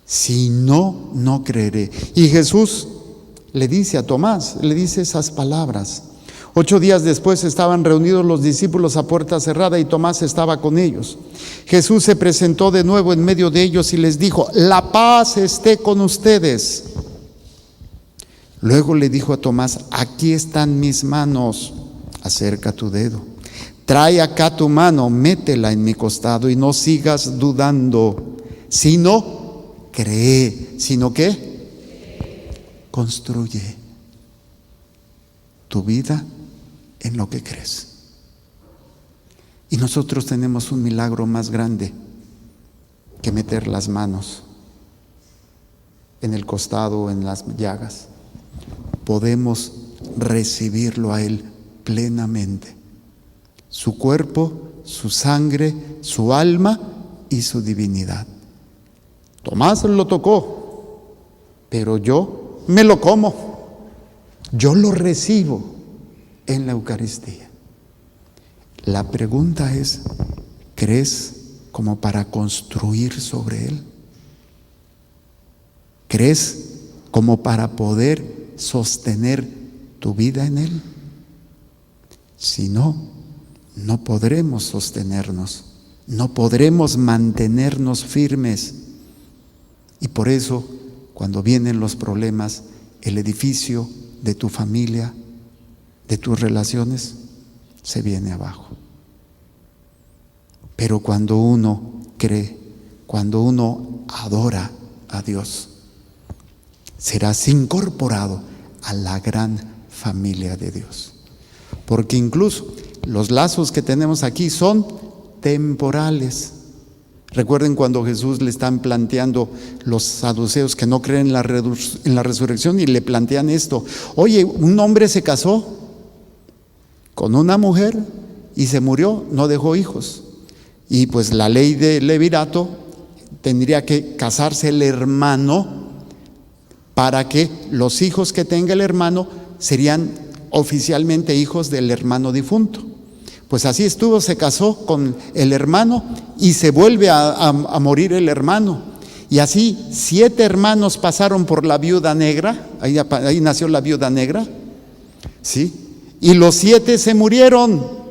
Si no, no creeré. Y Jesús le dice a Tomás, le dice esas palabras. 8 días después estaban reunidos los discípulos a puerta cerrada y Tomás estaba con ellos. Jesús se presentó de nuevo en medio de ellos y les dijo: la paz esté con ustedes. Luego le dijo a Tomás: aquí están mis manos, acerca tu dedo. Trae acá tu mano, métela en mi costado y no sigas dudando, sino cree. ¿Sino qué? Construye tu vida en lo que crees. Y nosotros tenemos un milagro más grande que meter las manos en el costado, en las llagas. Podemos recibirlo a Él plenamente. Su cuerpo, su sangre, su alma y su divinidad. Tomás lo tocó, pero yo me lo como. Yo lo recibo en la Eucaristía. La pregunta es: ¿crees como para construir sobre Él? ¿Crees como para poder sostener tu vida en Él. Si no, no podremos sostenernos, no podremos mantenernos firmes. Y por eso, cuando vienen los problemas, el edificio de tu familia, de tus relaciones, se viene abajo. Pero cuando uno cree, cuando uno adora a Dios, serás incorporado a la gran familia de Dios. Porque incluso los lazos que tenemos aquí son temporales. Recuerden cuando Jesús le están planteando los saduceos que no creen en la resurrección, y le plantean esto: oye, un hombre se casó con una mujer y se murió, no dejó hijos. Y pues la ley de levirato tendría que casarse el hermano para que los hijos que tenga el hermano serían oficialmente hijos del hermano difunto. Pues así estuvo, se casó con el hermano y se vuelve a morir el hermano. Y así 7 hermanos pasaron por la viuda negra, ahí nació la viuda negra, ¿sí? Y los 7 se murieron.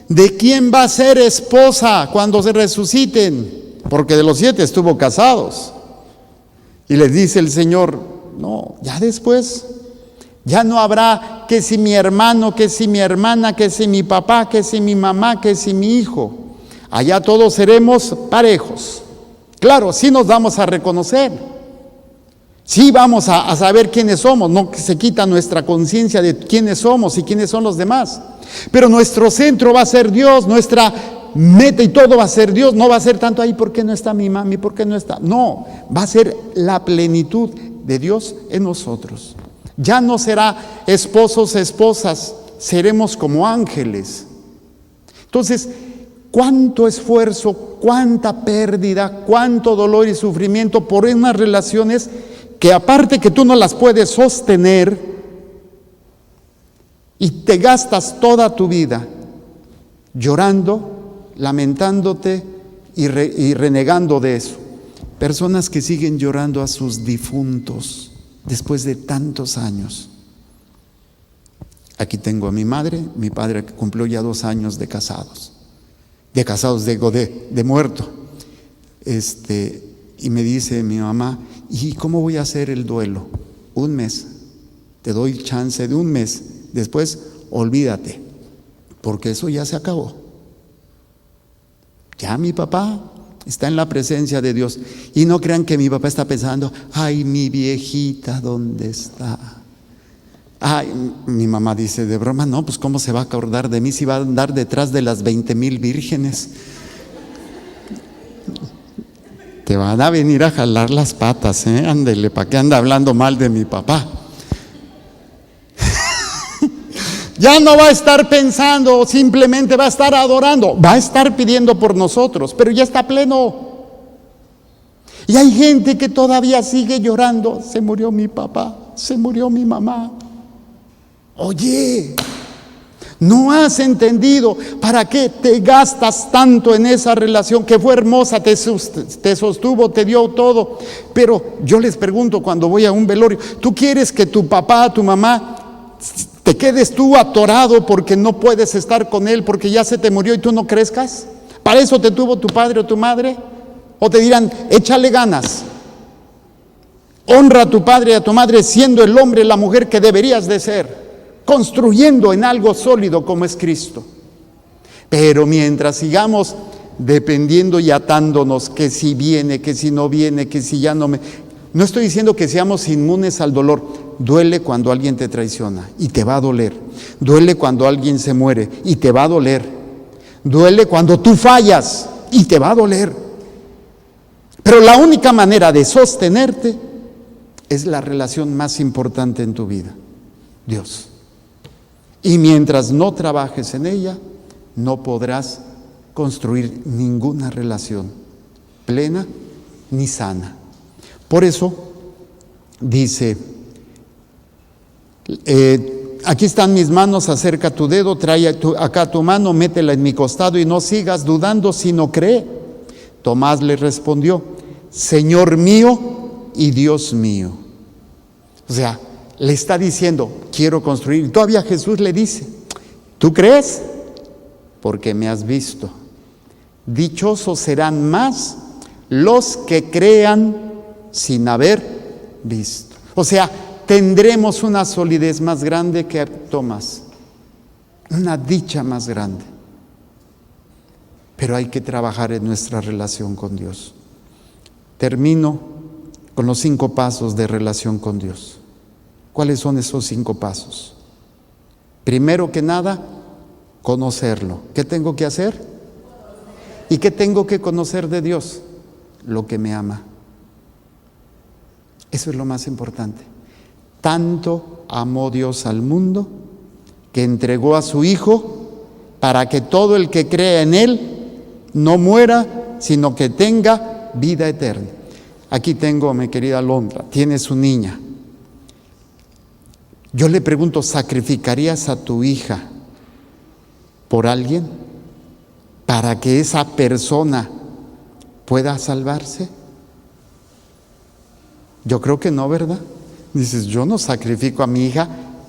¿De quién va a ser esposa cuando se resuciten? Porque de los 7 estuvo casados. Y les dice el Señor: no, ya después, ya no habrá que si mi hermano, que si mi hermana, que si mi papá, que si mi mamá, que si mi hijo. Allá todos seremos parejos. Claro, sí nos vamos a reconocer. Sí vamos a saber quiénes somos, no se quita nuestra conciencia de quiénes somos y quiénes son los demás. Pero nuestro centro va a ser Dios, nuestra meta y todo va a ser Dios. No va a ser tanto ahí, ¿por qué no está mi mami? ¿Por qué no está? No, va a ser la plenitud de Dios en nosotros. Ya no será esposos, esposas, seremos como ángeles. Entonces, cuánto esfuerzo, cuánta pérdida, cuánto dolor y sufrimiento por unas relaciones que, aparte que tú no las puedes sostener, y te gastas toda tu vida llorando, lamentándote y renegando de eso. Personas que siguen llorando a sus difuntos después de tantos años. Aquí tengo a mi madre, mi padre que cumplió ya 2 años de casados. De muerto. Y me dice mi mamá: ¿y cómo voy a hacer el duelo? 1 mes. Te doy chance de 1 mes. Después, olvídate, porque eso ya se acabó. Ya mi papá está en la presencia de Dios. Y no crean que mi papá está pensando: ay, mi viejita, ¿dónde está? Ay, mi mamá dice de broma: no, pues ¿cómo se va a acordar de mí si va a andar detrás de las 20,000 vírgenes? Te van a venir a jalar las patas, ándele, ¿para qué anda hablando mal de mi papá? Ya no va a estar pensando, simplemente va a estar adorando, va a estar pidiendo por nosotros, pero ya está pleno. Y hay gente que todavía sigue llorando: se murió mi papá, se murió mi mamá. Oye, no has entendido para qué te gastas tanto en esa relación que fue hermosa, te sostuvo, te dio todo. Pero yo les pregunto cuando voy a un velorio: ¿tú quieres que tu papá, tu mamá, te quedes tú atorado porque no puedes estar con él porque ya se te murió y tú no crezcas? ¿Para eso te tuvo tu padre o tu madre? ¿O te dirán: échale ganas, honra a tu padre y a tu madre siendo el hombre, la mujer que deberías de ser, construyendo en algo sólido como es Cristo? Pero mientras sigamos dependiendo y atándonos, que si viene, que si no viene, que si ya no me... No estoy diciendo que seamos inmunes al dolor. Duele cuando alguien te traiciona y te va a doler. Duele cuando alguien se muere y te va a doler. Duele cuando tú fallas y te va a doler. Pero la única manera de sostenerte es la relación más importante en tu vida: Dios. Y mientras no trabajes en ella, no podrás construir ninguna relación plena ni sana. Por eso dice: aquí están mis manos, acerca tu dedo, trae acá tu mano, métela en mi costado y no sigas dudando, sino cree. Tomás le respondió: Señor mío y Dios mío. O sea, le está diciendo, quiero construir. Y todavía Jesús le dice, ¿tú crees? Porque me has visto. Dichosos serán más los que crean sin haber visto. O sea, tendremos una solidez más grande que Tomás, una dicha más grande. Pero hay que trabajar en nuestra relación con Dios. Termino con los 5 pasos de relación con Dios. ¿Cuáles son esos 5 pasos? Primero que nada, conocerlo. ¿Qué tengo que hacer? ¿Y qué tengo que conocer de Dios? Lo que me ama. Eso es lo más importante. Tanto amó Dios al mundo que entregó a su Hijo para que todo el que crea en Él no muera, sino que tenga vida eterna. Aquí tengo a mi querida Alondra, tiene su niña. Yo le pregunto, ¿sacrificarías a tu hija por alguien para que esa persona pueda salvarse? Yo creo que no, ¿verdad? Dices, yo no sacrifico a mi hija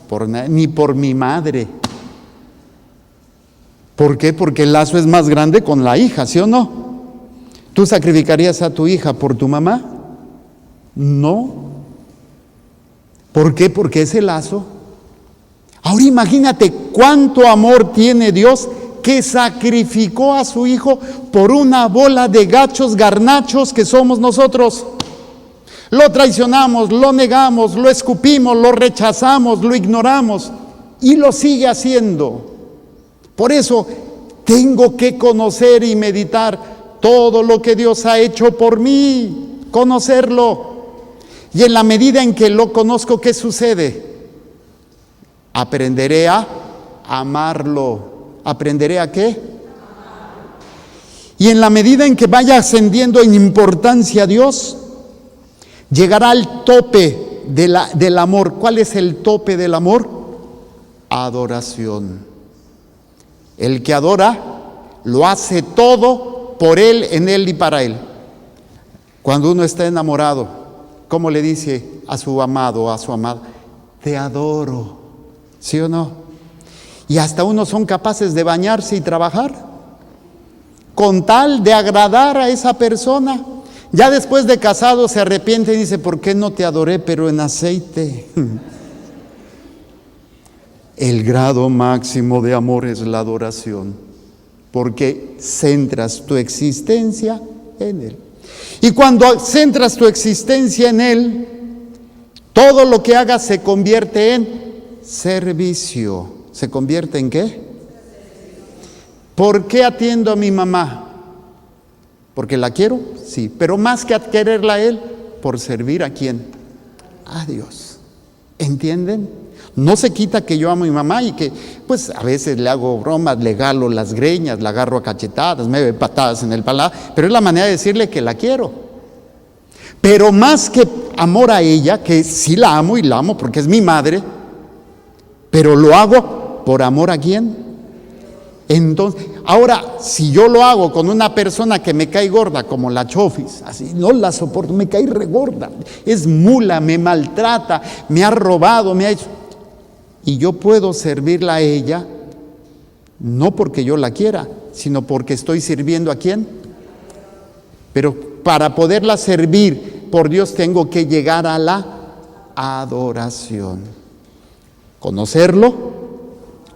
por ni por mi madre. ¿Por qué? Porque el lazo es más grande con la hija, ¿sí o no? ¿Tú sacrificarías a tu hija por tu mamá? No. ¿Por qué? Porque ese lazo. Ahora imagínate cuánto amor tiene Dios que sacrificó a su Hijo por una bola de gachos garnachos que somos nosotros. Lo traicionamos, lo negamos, lo escupimos, lo rechazamos, lo ignoramos y lo sigue haciendo. Por eso tengo que conocer y meditar todo lo que Dios ha hecho por mí, conocerlo. Y en la medida en que lo conozco, ¿qué sucede? Aprenderé a amarlo. ¿Aprenderé a qué? Y en la medida en que vaya ascendiendo en importancia a Dios, llegará al tope del amor. ¿Cuál es el tope del amor? Adoración. El que adora lo hace todo por Él, en Él y para Él. Cuando uno está enamorado, ¿cómo le dice a su amado o a su amada? Te adoro, ¿sí o no? Y hasta unos son capaces de bañarse y trabajar con tal de agradar a esa persona. Ya después de casado se arrepiente y dice, ¿por qué no te adoré pero en aceite? El grado máximo de amor es la adoración, porque centras tu existencia en Él. Y cuando centras tu existencia en Él, todo lo que hagas se convierte en servicio. ¿Se convierte en qué? ¿Por qué atiendo a mi mamá? ¿Porque la quiero? Sí, pero más que quererla a Él, por servir ¿a quién? A Dios. ¿Entienden? No se quita que yo amo a mi mamá y que pues a veces le hago bromas, le galo las greñas, la agarro a cachetadas, me doy patadas en el paladar, pero es la manera de decirle que la quiero. Pero más que amor a ella, que sí la amo y la amo porque es mi madre, pero lo hago por amor ¿a quién? Entonces, ahora, si yo lo hago con una persona que me cae gorda, como la Chofis, así, no la soporto, me cae regorda, es mula, me maltrata, me ha robado, me ha hecho... Y yo puedo servirla a ella, no porque yo la quiera, sino porque estoy sirviendo ¿a quién? Pero para poderla servir por Dios tengo que llegar a la adoración. Conocerlo,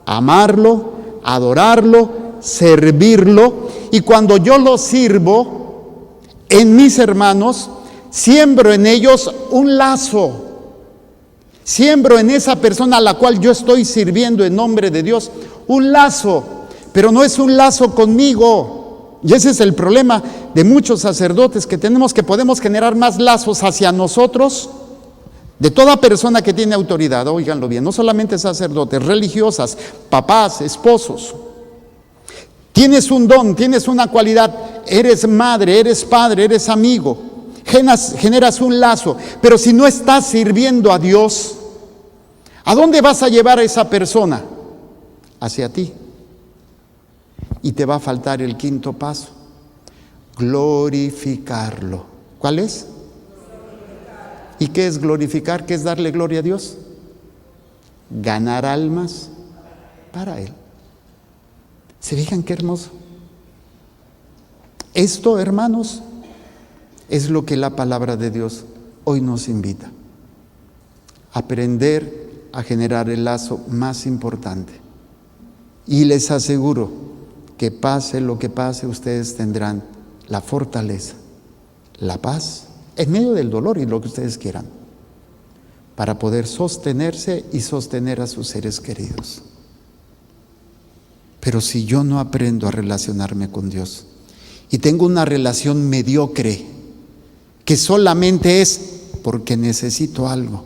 amarlo, adorarlo, servirlo. Y cuando yo lo sirvo en mis hermanos, siembro en ellos un lazo. Siembro en esa persona a la cual yo estoy sirviendo en nombre de Dios un lazo, pero no es un lazo conmigo. Y ese es el problema de muchos sacerdotes que tenemos, que podemos generar más lazos hacia nosotros de toda persona que tiene autoridad. Óiganlo bien, no solamente sacerdotes, religiosas, papás, esposos. Tienes un don, tienes una cualidad, eres madre, eres padre, eres amigo. Generas un lazo, pero si no estás sirviendo a Dios, ¿a dónde vas a llevar a esa persona? Hacia ti. Y te va a faltar el 5.º paso, glorificarlo. ¿Cuál es? ¿Y qué es glorificar? ¿Qué es darle gloria a Dios? Ganar almas para Él. ¿Se fijan qué hermoso? Esto, hermanos, es lo que la palabra de Dios hoy nos invita. Aprender a generar el lazo más importante. Y les aseguro que pase lo que pase, ustedes tendrán la fortaleza, la paz, en medio del dolor y lo que ustedes quieran, para poder sostenerse y sostener a sus seres queridos. Pero si yo no aprendo a relacionarme con Dios y tengo una relación mediocre, que solamente es porque necesito algo,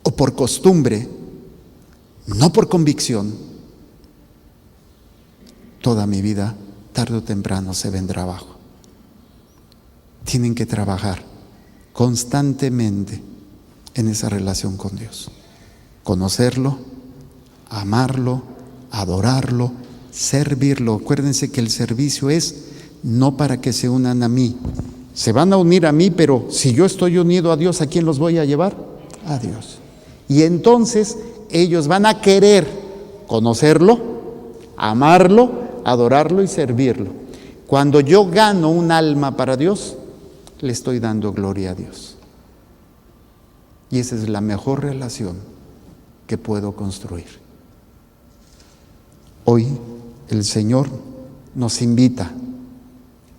o por costumbre, no por convicción, toda mi vida, tarde o temprano, se vendrá abajo. Tienen que trabajar constantemente en esa relación con Dios. Conocerlo, amarlo, adorarlo, servirlo. Acuérdense que el servicio es no para que se unan a mí. Se van a unir a mí, pero si yo estoy unido a Dios, ¿a quién los voy a llevar? A Dios. Y entonces ellos van a querer conocerlo, amarlo, adorarlo y servirlo. Cuando yo gano un alma para Dios, le estoy dando gloria a Dios. Y esa es la mejor relación que puedo construir. Hoy el Señor nos invita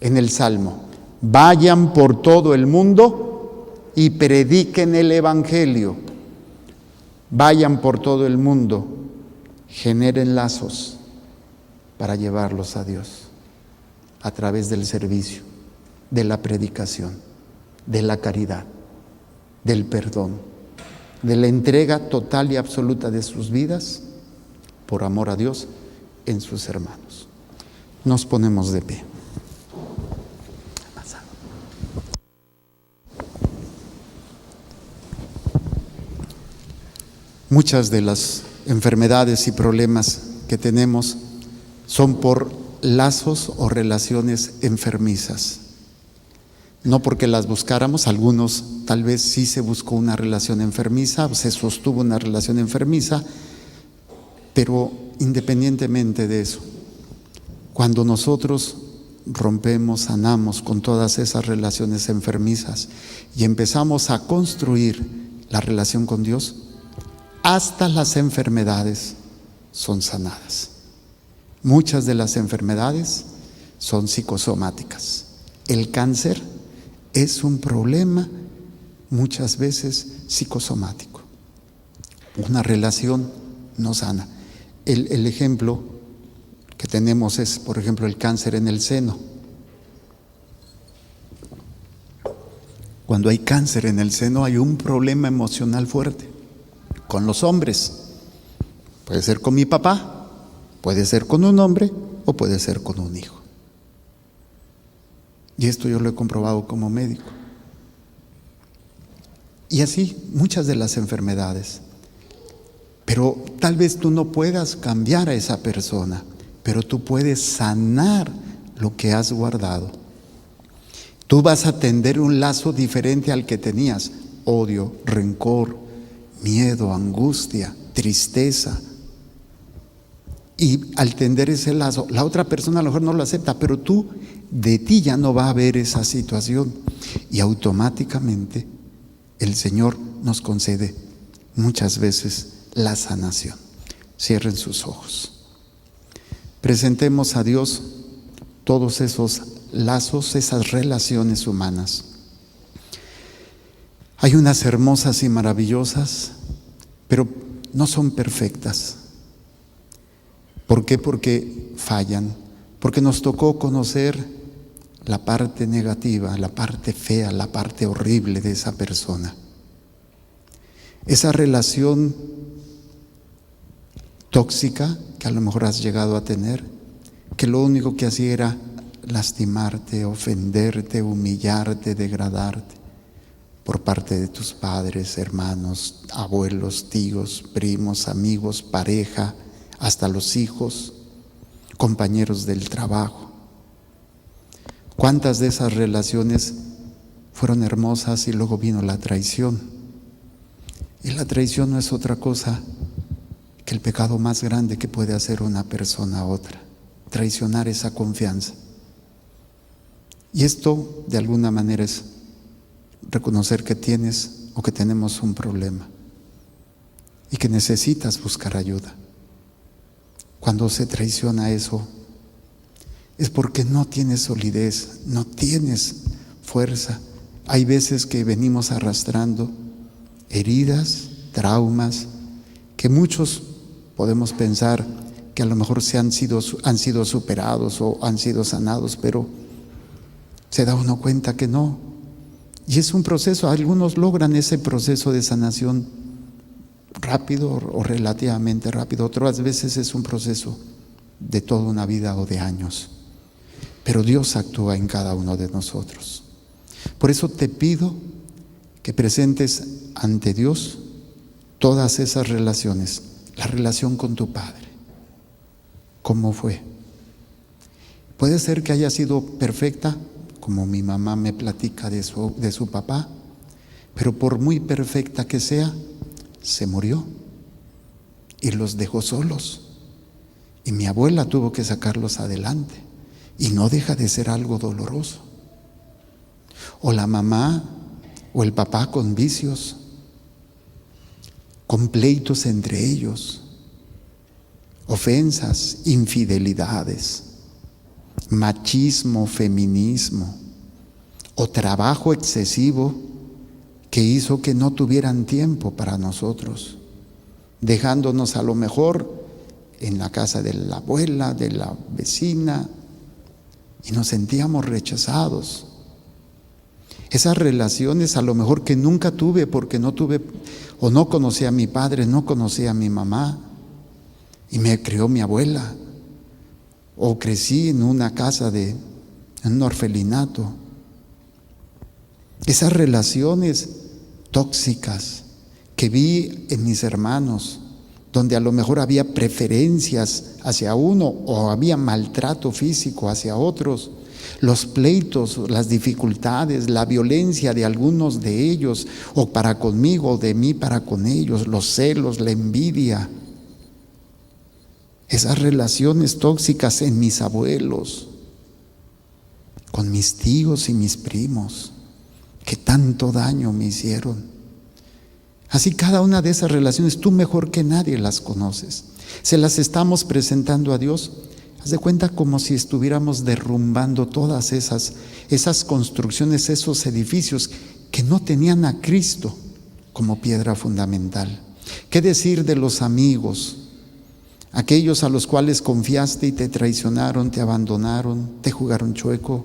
en el Salmo: vayan por todo el mundo y prediquen el Evangelio. Vayan por todo el mundo, generen lazos para llevarlos a Dios a través del servicio, de la predicación, de la caridad, del perdón, de la entrega total y absoluta de sus vidas por amor a Dios en sus hermanos. Nos ponemos de pie. Muchas de las enfermedades y problemas que tenemos son por lazos o relaciones enfermizas. No porque las buscáramos, algunos tal vez sí se buscó una relación enfermiza, se sostuvo una relación enfermiza, pero independientemente de eso, cuando nosotros rompemos, sanamos con todas esas relaciones enfermizas y empezamos a construir la relación con Dios, hasta las enfermedades son sanadas. Muchas de las enfermedades son psicosomáticas. El cáncer es un problema muchas veces psicosomático. Una relación no sana. El ejemplo que tenemos es, por ejemplo, el cáncer en el seno. Cuando hay cáncer en el seno hay un problema emocional fuerte. Con los hombres, puede ser con mi papá, puede ser con un hombre o puede ser con un hijo. Y esto yo lo he comprobado como médico. Y así muchas de las enfermedades. Pero tal vez tú no puedas cambiar a esa persona, pero tú puedes sanar lo que has guardado. Tú vas a tender un lazo diferente al que tenías: odio, rencor, miedo, angustia, tristeza. Y al tender ese lazo, la otra persona a lo mejor no lo acepta, pero tú, de ti ya no va a haber esa situación. Y automáticamente el Señor nos concede muchas veces la sanación. Cierren sus ojos. Presentemos a Dios todos esos lazos, esas relaciones humanas. Hay unas hermosas y maravillosas, pero no son perfectas. ¿Por qué? Porque fallan, porque nos tocó conocer la parte negativa, la parte fea, la parte horrible de esa persona. Esa relación tóxica que a lo mejor has llegado a tener, que lo único que hacía era lastimarte, ofenderte, humillarte, degradarte, por parte de tus padres, hermanos, abuelos, tíos, primos, amigos, pareja, hasta los hijos, compañeros del trabajo. ¿Cuántas de esas relaciones fueron hermosas y luego vino la traición? Y la traición no es otra cosa que el pecado más grande que puede hacer una persona a otra, traicionar esa confianza. Y esto de alguna manera es reconocer que tienes o que tenemos un problema y que necesitas buscar ayuda. Cuando se traiciona eso, es porque no tienes solidez, no tienes fuerza. Hay veces que venimos arrastrando heridas, traumas, que muchos podemos pensar que a lo mejor han sido superados o han sido sanados, pero se da uno cuenta que no. Y es un proceso, algunos logran ese proceso de sanación rápido o relativamente rápido, otras veces es un proceso de toda una vida o de años. Pero Dios actúa en cada uno de nosotros. Por eso te pido que presentes ante Dios todas esas relaciones, la relación con tu Padre. ¿Cómo fue? Puede ser que haya sido perfecta, como mi mamá me platica de su papá, pero por muy perfecta que sea, se murió y los dejó solos. Y mi abuela tuvo que sacarlos adelante. Y no deja de ser algo doloroso. O la mamá o el papá con vicios, con pleitos entre ellos, ofensas, infidelidades, machismo, feminismo, o trabajo excesivo que hizo que no tuvieran tiempo para nosotros, dejándonos a lo mejor en la casa de la abuela, de la vecina, y nos sentíamos rechazados. Esas relaciones a lo mejor que nunca tuve porque no tuve o no conocí a mi padre, no conocí a mi mamá y me crió mi abuela, o crecí en una casa en un orfelinato. Esas relaciones tóxicas que vi en mis hermanos, donde a lo mejor había preferencias hacia uno o había maltrato físico hacia otros, los pleitos, las dificultades, la violencia de algunos de ellos, o para conmigo, o de mí para con ellos, los celos, la envidia, esas relaciones tóxicas en mis abuelos, con mis tíos y mis primos, que tanto daño me hicieron. Así cada una de esas relaciones, tú mejor que nadie las conoces. Se las estamos presentando a Dios. Haz de cuenta como si estuviéramos derrumbando todas esas construcciones, esos edificios que no tenían a Cristo como piedra fundamental. ¿Qué decir de los amigos? Aquellos a los cuales confiaste y te traicionaron, te abandonaron, te jugaron chueco,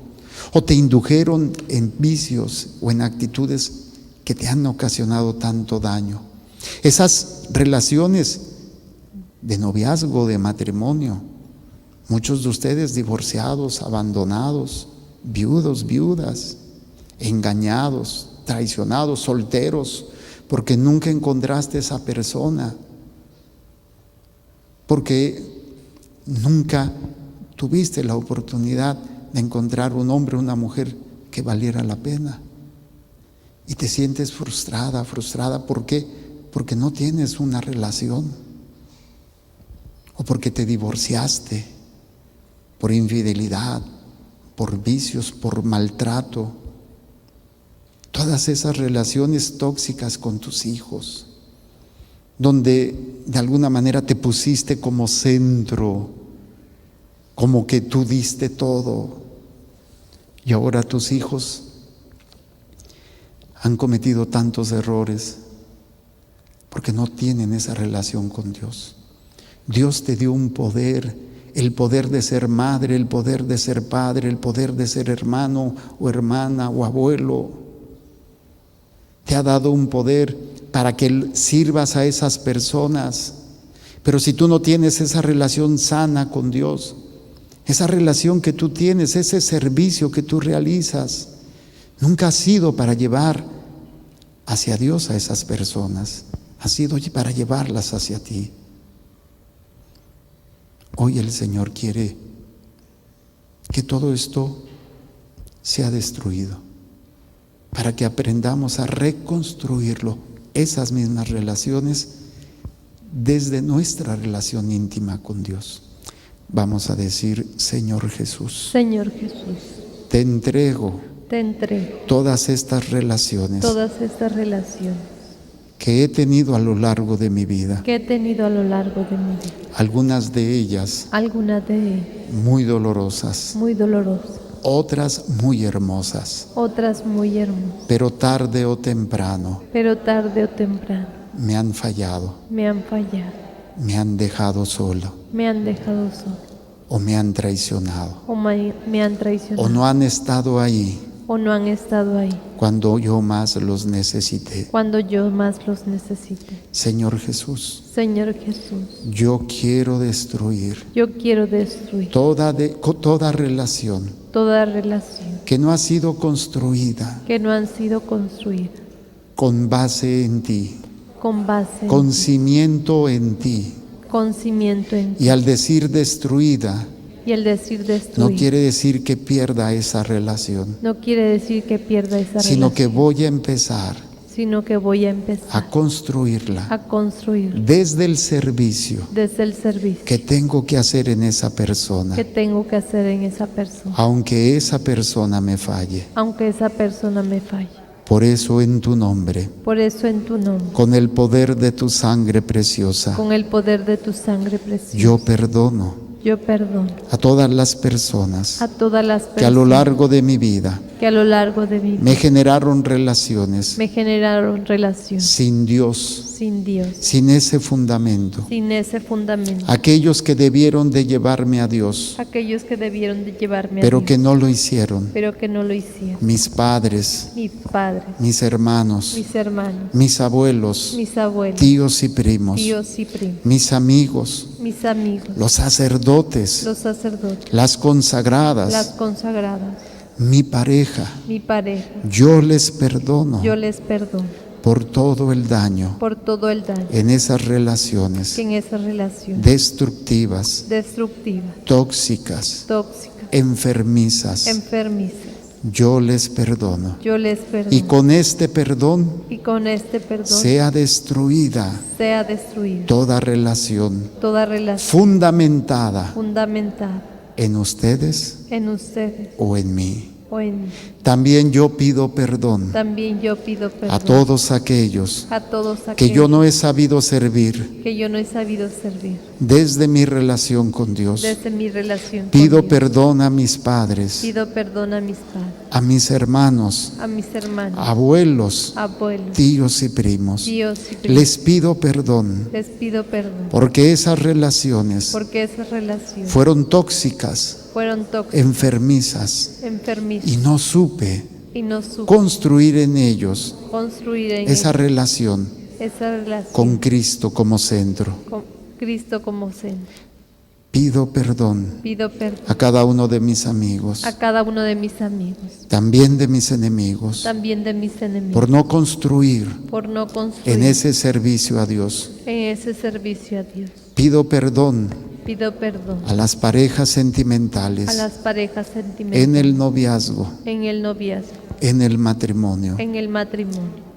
o te indujeron en vicios o en actitudes que te han ocasionado tanto daño. Esas relaciones de noviazgo, de matrimonio, muchos de ustedes divorciados, abandonados, viudos, viudas, engañados, traicionados, solteros, porque nunca encontraste esa persona, porque nunca tuviste la oportunidad de encontrar un hombre o una mujer que valiera la pena. Y te sientes frustrada, ¿por qué? Porque no tienes una relación, o porque te divorciaste por infidelidad, por vicios, por maltrato. Todas esas relaciones tóxicas con tus hijos, donde de alguna manera te pusiste como centro, como que tú diste todo, y ahora tus hijos han cometido tantos errores porque no tienen esa relación con Dios. Dios te dio un poder, el poder de ser madre, el poder de ser padre, el poder de ser hermano o hermana o abuelo. Te ha dado un poder para que sirvas a esas personas. Pero si tú no tienes esa relación sana con Dios, esa relación que tú tienes, ese servicio que tú realizas, nunca ha sido para llevar hacia Dios a esas personas, ha sido para llevarlas hacia ti. Hoy el Señor quiere que todo esto sea destruido, para que aprendamos a reconstruirlo esas mismas relaciones desde nuestra relación íntima con Dios. Vamos a decir: Señor Jesús, Señor Jesús, te entrego todas estas relaciones estas relaciones que he tenido a lo largo de mi vida. que he tenido a lo largo de mi vida. Algunas de ellas Algunas de ellas muy dolorosas, muy dolorosas, otras muy hermosas, otras muy hermosas, pero tarde o temprano pero tarde o temprano me han fallado, me han fallado, me han dejado solo, me han dejado solo, o me han traicionado, o me han traicionado, o no han estado ahí o no han estado ahí cuando yo más los necesité. cuando yo más los necesité. Señor Jesús, Señor Jesús, yo quiero destruir yo quiero destruir toda relación toda relación que no ha sido construida que no han sido construidas con base en ti, con base con cimiento en ti. con cimiento en ti. Y al decir destruida, Y el decir no destruir quiere decir que pierda esa relación, no quiere decir que pierda esa sino que relación, voy a empezar sino que voy a empezar a construirla a construir desde el servicio desde el servicio que tengo que hacer en esa persona, que tengo que hacer en esa persona, aunque esa persona me falle. aunque esa persona me falle. Por eso en tu nombre, Por eso en tu nombre, con el poder de tu sangre preciosa, con el poder de tu sangre preciosa, yo perdono yo perdono a todas las personas a todas las que a lo personas largo de mi vida que a lo largo de mi vida me generaron relaciones me generaron relaciones sin Dios, sin Dios, sin ese fundamento. sin ese fundamento. Aquellos que debieron de llevarme a Dios, Aquellos que debieron de llevarme pero a Dios, que no lo hicieron. pero que no lo hicieron. Mis padres, Mis padres, mis hermanos, mis hermanos, mis abuelos, mis abuelos, tíos y primos, tíos y primos, mis amigos, mis amigos, los sacerdotes, los sacerdotes, las consagradas, las consagradas, mi pareja. mi pareja. Yo les perdono Yo les perdono por todo el daño por todo el daño en esas relaciones que en esa relación destructivas, destructiva, tóxicas, tóxica, enfermizas. enfermiza. Yo les perdono. Yo les perdono. Y con este perdón Y con este perdón sea destruida sea destruida toda relación toda relación fundamentada fundamentada en ustedes en ustedes o en mí. o en mí. También yo pido perdón También yo pido perdón a todos aquellos a todos que aquellos yo no he sabido servir que yo no he sabido servir desde mi relación con Dios. desde mi relación con Pido Dios. perdón a mis padres, Pido perdón a mis padres, a mis hermanos, a mis hermanos, abuelos, abuelos, tíos y primos. tíos y primos. Les pido perdón Les pido perdón porque esas relaciones porque esas relaciones fueron tóxicas, fueron tóxicas, enfermizas, enfermizas y no supe y no supe construir en ellos construir en esa ellos relación esa relación con Cristo como centro. con Cristo como centro. Pido perdón Pido perdón a cada uno de mis amigos, a cada uno de mis amigos, también de mis enemigos, también de mis enemigos, por no construir por no construir en ese servicio a Dios. en ese servicio a Dios. Pido perdón Pido perdón a las parejas a sentimentales, las parejas sentimentales, en el noviazgo, en el noviazgo, en el matrimonio, en el matrimonio,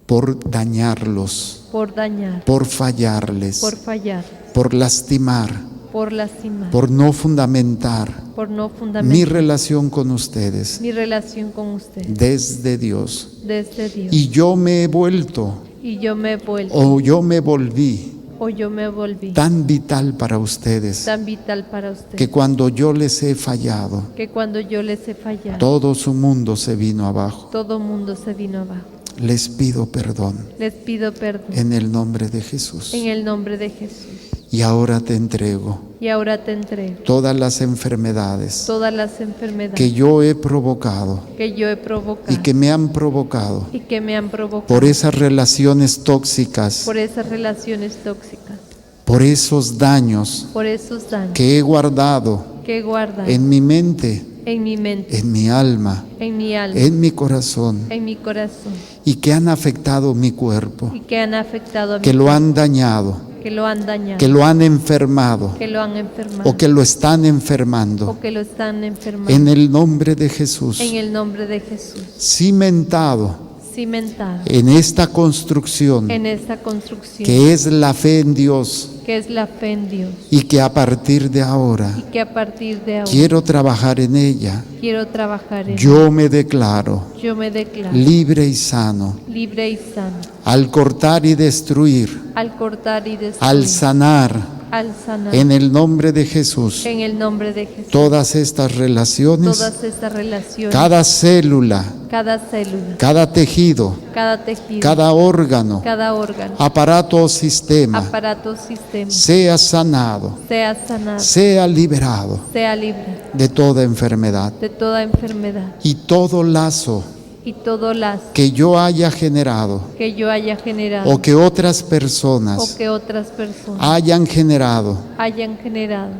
por dañarlos, por dañar, por fallarles, por fallar, por lastimar, por lastimar, por no fundamentar por no mi fundamentar relación con ustedes mi relación con usted desde Dios. desde Dios. Y yo me he vuelto Y yo me he vuelto o yo me volví o yo me volví tan vital para ustedes tan vital para usted que cuando yo les he fallado, que cuando yo les he fallado, todo su mundo se vino abajo. todo mundo se vino abajo. Les pido perdón Les pido perdón en el nombre de Jesús. en el nombre de Jesús. Y ahora te entrego Y ahora te entrego todas las enfermedades todas las enfermedades que yo he provocado que yo he provocado y que me han provocado y que me han provocado por esas relaciones tóxicas, por esas relaciones tóxicas, por esos daños por esos daños que he guardado que guardan en mi mente, en mi mente, en mi alma, en mi alma, en mi corazón, en mi corazón, y que han afectado mi cuerpo, y que han afectado a mi que lo cuerpo, han dañado, que lo han dañado, que lo han enfermado que lo han enfermado o que lo están enfermando. o que lo están enfermando. En el nombre de Jesús, En el nombre de Jesús, cimentado cimentada en esta construcción en esta construcción que es la fe en Dios, que es la fe en Dios, y que a partir de y ahora que a partir de ahora quiero trabajar en ella. quiero trabajar en Yo me declaro ella. Yo me declaro libre y sano libre y sano al cortar y destruir, al cortar y destruir, al sanar al sanar en el nombre de Jesús en el nombre de Jesús todas estas relaciones, todas estas relaciones, cada célula, cada célula, cada tejido, cada tejido, cada órgano, cada órgano, aparato o sistema aparato, sistema, sea sanado, sea sanado, sea liberado sea libre de toda enfermedad, de toda enfermedad y todo lazo y todo lazo que yo haya generado que yo haya generado o que otras o personas que otras personas hayan generado hayan generado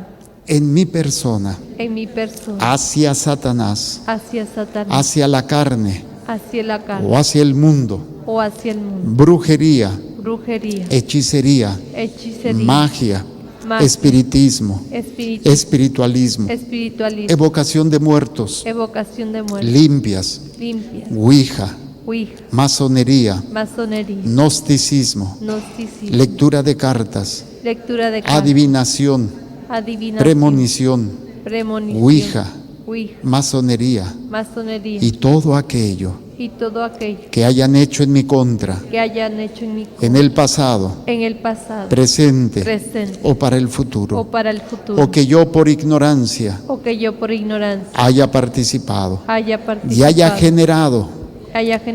en mi persona en mi persona hacia Satanás, hacia Satanás, hacia la carne hacia la carne o hacia el mundo, o hacia el mundo, brujería, brujería, hechicería, hechicería, magia, magia, espiritismo, espiritualismo, espiritualismo, evocación de muertos, evocación de muerte, limpias, limpia, ouija, ouija, masonería, masonería, gnosticismo, gnosticismo, lectura de cartas, lectura de cartas, adivinación, adivinación, premonición, premonición, ouija, ouija, masonería masonería y todo aquello y todo aquello que hayan hecho en mi contra que hayan hecho en mi contra, en el pasado, en el pasado, presente presente o para el o futuro, para el futuro, o que yo por ignorancia o que yo por ignorancia haya participado haya participado, y haya generado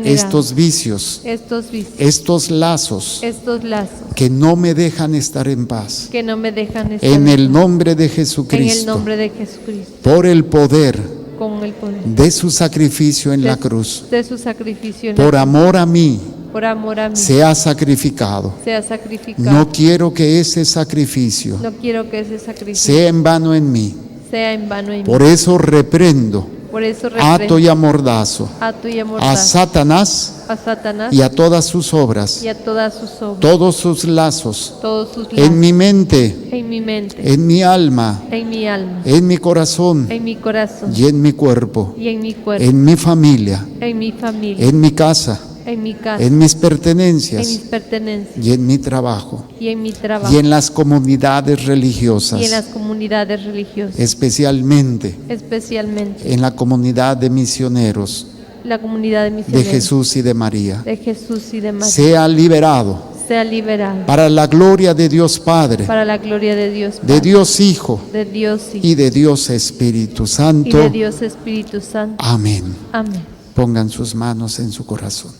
estos vicios, estos vicios, estos lazos estos lazos que no me dejan estar en paz. que no me dejan estar En el paz. nombre de En el Jesucristo, nombre de Jesucristo, por el poder con el poder de su sacrificio en la cruz, de su sacrificio en la por cruz, amor a mí, por amor a mí, se ha sacrificado. sea sacrificado. No quiero que ese sacrificio No quiero que ese sacrificio sea en vano en mí. sea en vano en mí. Por eso reprendo, Por eso ato y amordazo ato y a amordazo Satanás a Satanás y a todas sus obras, y a todas sus obras, todos sus lazos, todos sus lazos, en mi mente, en mi mente, en mi alma, en mi alma, en mi corazón en mi corazón y en mi cuerpo, y en mi cuerpo, en mi familia, en mi familia, en mi casa, en mi casa, en mis en mis pertenencias pertenencias y en mi trabajo y en mi trabajo y en las comunidades y en las religiosas, comunidades religiosas, especialmente especialmente en la comunidad de misioneros la comunidad de de misioneros Jesús y de María. de Jesús y de María, Sea liberado sea liberado para la gloria de Dios Padre, para la gloria de Dios de Padre, Dios Hijo de Dios Hijo y de Dios Espíritu y Santo. de Dios Espíritu Santo. Amén. Amén. Pongan sus manos en su corazón.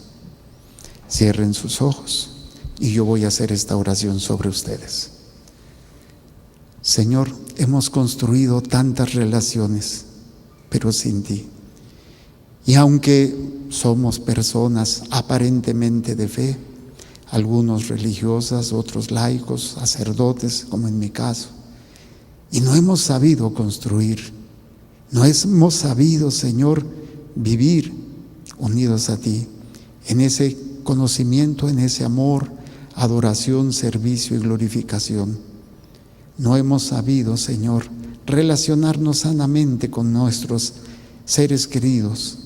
Cierren sus ojos y yo voy a hacer esta oración sobre ustedes. Señor, hemos construido tantas relaciones, pero sin ti. Y aunque somos personas aparentemente de fe, algunos religiosas, otros laicos, sacerdotes, como en mi caso, y no hemos sabido construir, no hemos sabido, Señor, vivir unidos a ti, en ese conocimiento, en ese amor, adoración, servicio y glorificación. No hemos sabido, Señor, relacionarnos sanamente con nuestros seres queridos,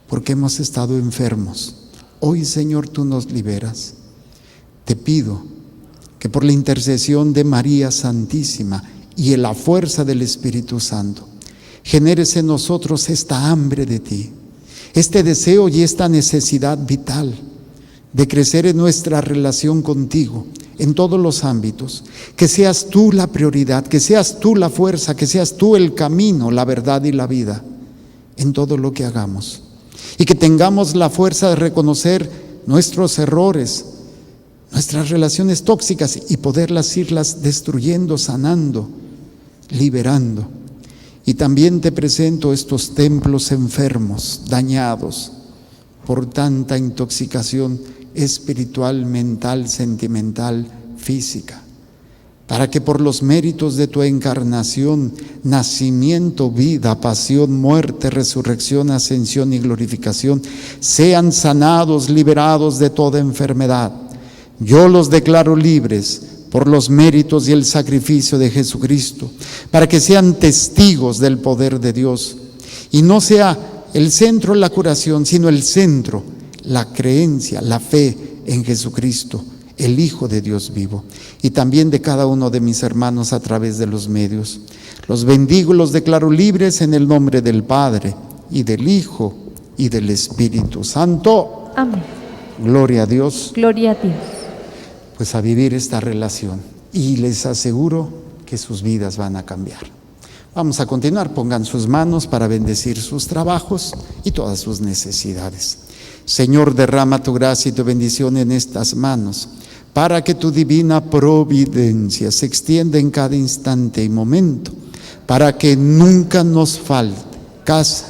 porque hemos estado enfermos. Hoy, Señor, tú nos liberas. Te pido que por la intercesión de María Santísima y en la fuerza del Espíritu Santo, generes en nosotros esta hambre de ti, este deseo y esta necesidad vital de crecer en nuestra relación contigo en todos los ámbitos, que seas tú la prioridad, que seas tú la fuerza, que seas tú el camino, la verdad y la vida en todo lo que hagamos, y que tengamos la fuerza de reconocer nuestros errores, nuestras relaciones tóxicas y poderlas irlas destruyendo, sanando, liberando. Y también te presento estos templos enfermos, dañados por tanta intoxicación espiritual, mental, sentimental, física, para que por los méritos de tu encarnación, nacimiento, vida, pasión, muerte, resurrección, ascensión y glorificación, sean sanados, liberados de toda enfermedad. Yo los declaro libres por los méritos y el sacrificio de Jesucristo, para que sean testigos del poder de Dios, y no sea el centro la curación, sino el centro la creencia, la fe en Jesucristo, el Hijo de Dios vivo, y también de cada uno de mis hermanos a través de los medios. Los bendigo, los declaro libres en el nombre del Padre, y del Hijo, y del Espíritu Santo. Amén. Gloria a Dios. Gloria a Dios. Pues a vivir esta relación, y les aseguro que sus vidas van a cambiar. Vamos a continuar, pongan sus manos para bendecir sus trabajos y todas sus necesidades. Señor, derrama tu gracia y tu bendición en estas manos, para que tu divina providencia se extienda en cada instante y momento, para que nunca nos falte casa,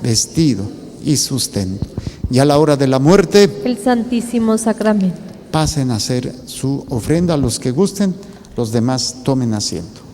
vestido y sustento. Y a la hora de la muerte, El Santísimo Sacramento. pasen a hacer su ofrenda a los que gusten, los demás tomen asiento.